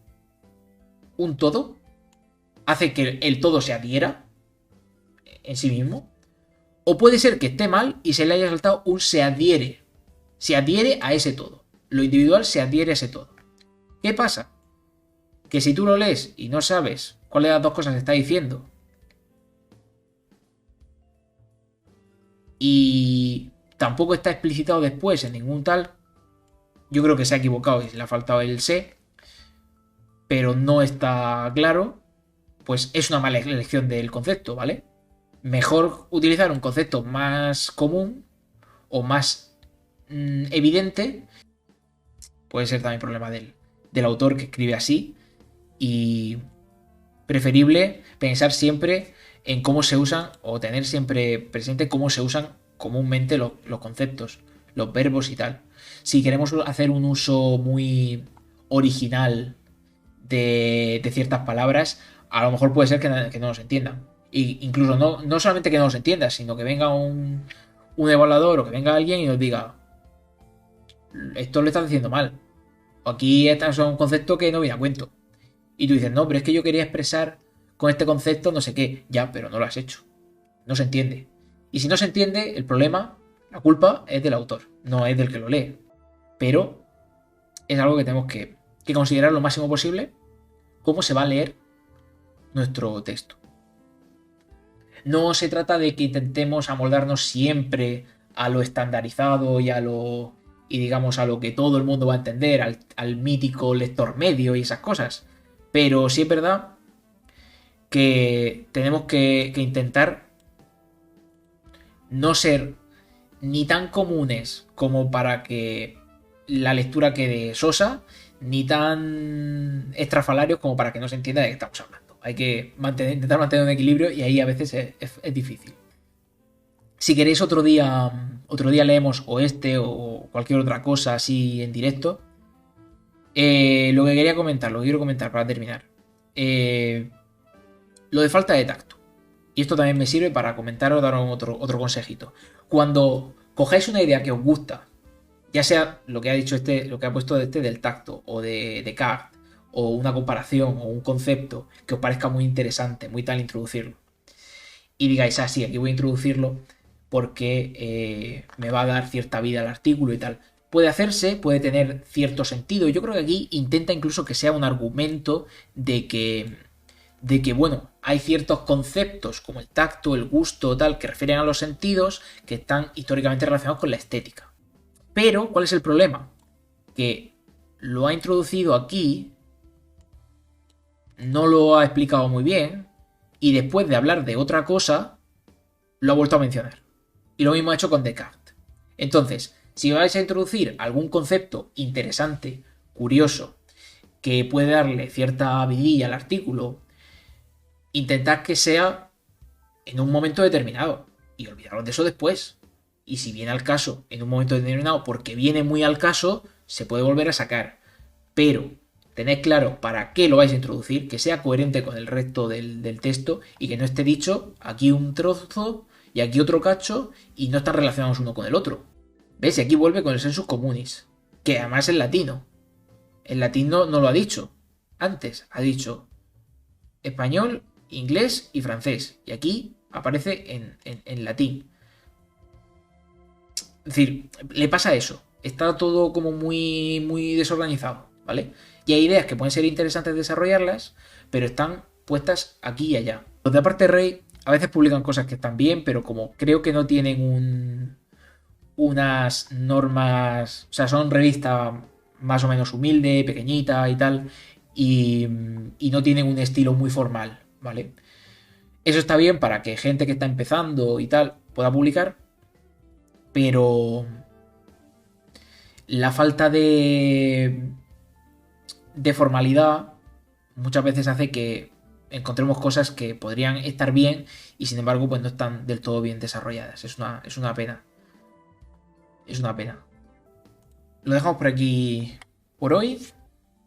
un todo, hace que el todo se adhiera en sí mismo. O puede ser que esté mal y se le haya saltado un se adhiere. Se adhiere a ese todo. Lo individual se adhiere a ese todo. ¿Qué pasa? Que si tú lo lees y no sabes cuál de las dos cosas está diciendo y tampoco está explicitado después en ningún tal, yo creo que se ha equivocado y le ha faltado el se, pero no está claro, pues es una mala elección del concepto, ¿vale? Mejor utilizar un concepto más común o más evidente. Puede ser también problema del autor que escribe así. Y preferible pensar siempre en cómo se usan o tener siempre presente cómo se usan comúnmente los conceptos, los verbos y tal. Si queremos hacer un uso muy original de ciertas palabras, a lo mejor puede ser que no nos entiendan. Y incluso no solamente que no nos entienda, sino que venga un evaluador o que venga alguien y nos diga, esto lo estás diciendo mal. O aquí es un concepto que no viene a cuento. Y tú dices, no, pero es que yo quería expresar con este concepto no sé qué. Ya, pero no lo has hecho. No se entiende. Y si no se entiende, el problema, la culpa es del autor, no es del que lo lee. Pero es algo que tenemos que considerar lo máximo posible cómo se va a leer nuestro texto. No se trata de que intentemos amoldarnos siempre a lo estandarizado y a lo y digamos a lo que todo el mundo va a entender, al mítico lector medio y esas cosas. Pero sí es verdad que tenemos que intentar no ser ni tan comunes como para que la lectura quede sosa, ni tan estrafalarios como para que no se entienda de qué estamos hablando. Hay que intentar mantener un equilibrio y ahí a veces es difícil. Si queréis otro día leemos o este o cualquier otra cosa así en directo. Lo que quería comentar, lo que quiero comentar para terminar. Lo de falta de tacto. Y esto también me sirve para comentar o dar otro consejito. Cuando cogáis una idea que os gusta, ya sea lo que ha dicho este, lo que ha puesto este del tacto, o de Descartes, o una comparación, o un concepto que os parezca muy interesante, muy tal introducirlo. Y digáis, ah, sí, aquí voy a introducirlo porque me va a dar cierta vida al artículo y tal. Puede hacerse, puede tener cierto sentido. Yo creo que aquí intenta incluso que sea un argumento de que, bueno, hay ciertos conceptos como el tacto, el gusto, tal, que refieren a los sentidos que están históricamente relacionados con la estética. Pero, ¿cuál es el problema? Que lo ha introducido aquí, no lo ha explicado muy bien, y después de hablar de otra cosa, lo ha vuelto a mencionar. Y lo mismo ha hecho con Descartes. Entonces, si vais a introducir algún concepto interesante, curioso, que puede darle cierta vidilla al artículo, intentad que sea en un momento determinado y olvidaros de eso después. Y si viene al caso en un momento determinado, porque viene muy al caso, se puede volver a sacar. Pero tened claro para qué lo vais a introducir, que sea coherente con el resto del texto y que no esté dicho aquí un trozo y aquí otro cacho y no están relacionados uno con el otro. ¿Ves? Y aquí vuelve con el sensus communis, que además es latino. El latín no lo ha dicho antes, ha dicho español, inglés y francés. Y aquí aparece en latín. Es decir, le pasa eso. Está todo como muy desorganizado, ¿vale? Y hay ideas que pueden ser interesantes desarrollarlas, pero están puestas aquí y allá. Los de Aparte Rey a veces publican cosas que están bien, pero como creo que no tienen unas normas, o sea, son revistas más o menos humilde, pequeñita y tal, y no tienen un estilo muy formal, ¿vale? Eso está bien para que gente que está empezando y tal pueda publicar, pero la falta de formalidad muchas veces hace que encontremos cosas que podrían estar bien y sin embargo pues no están del todo bien desarrolladas. Es una pena. Es una pena. Lo dejamos por aquí por hoy.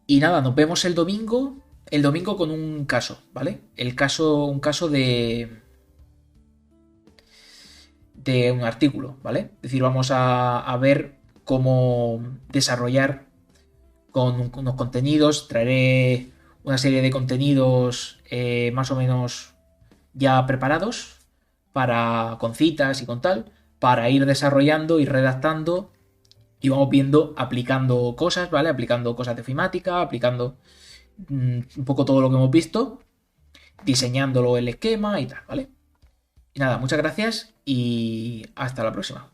Y nada, nos vemos el domingo. El domingo con un caso, ¿vale? Un caso de un artículo, ¿vale? Es decir, vamos a ver cómo desarrollar con unos contenidos. Traeré una serie de contenidos más o menos ya preparados con citas y con tal, para ir desarrollando y redactando y vamos viendo, aplicando cosas, ¿vale? Aplicando cosas de ofimática, aplicando un poco todo lo que hemos visto, diseñándolo el esquema y tal, ¿vale? Y nada, muchas gracias y hasta la próxima.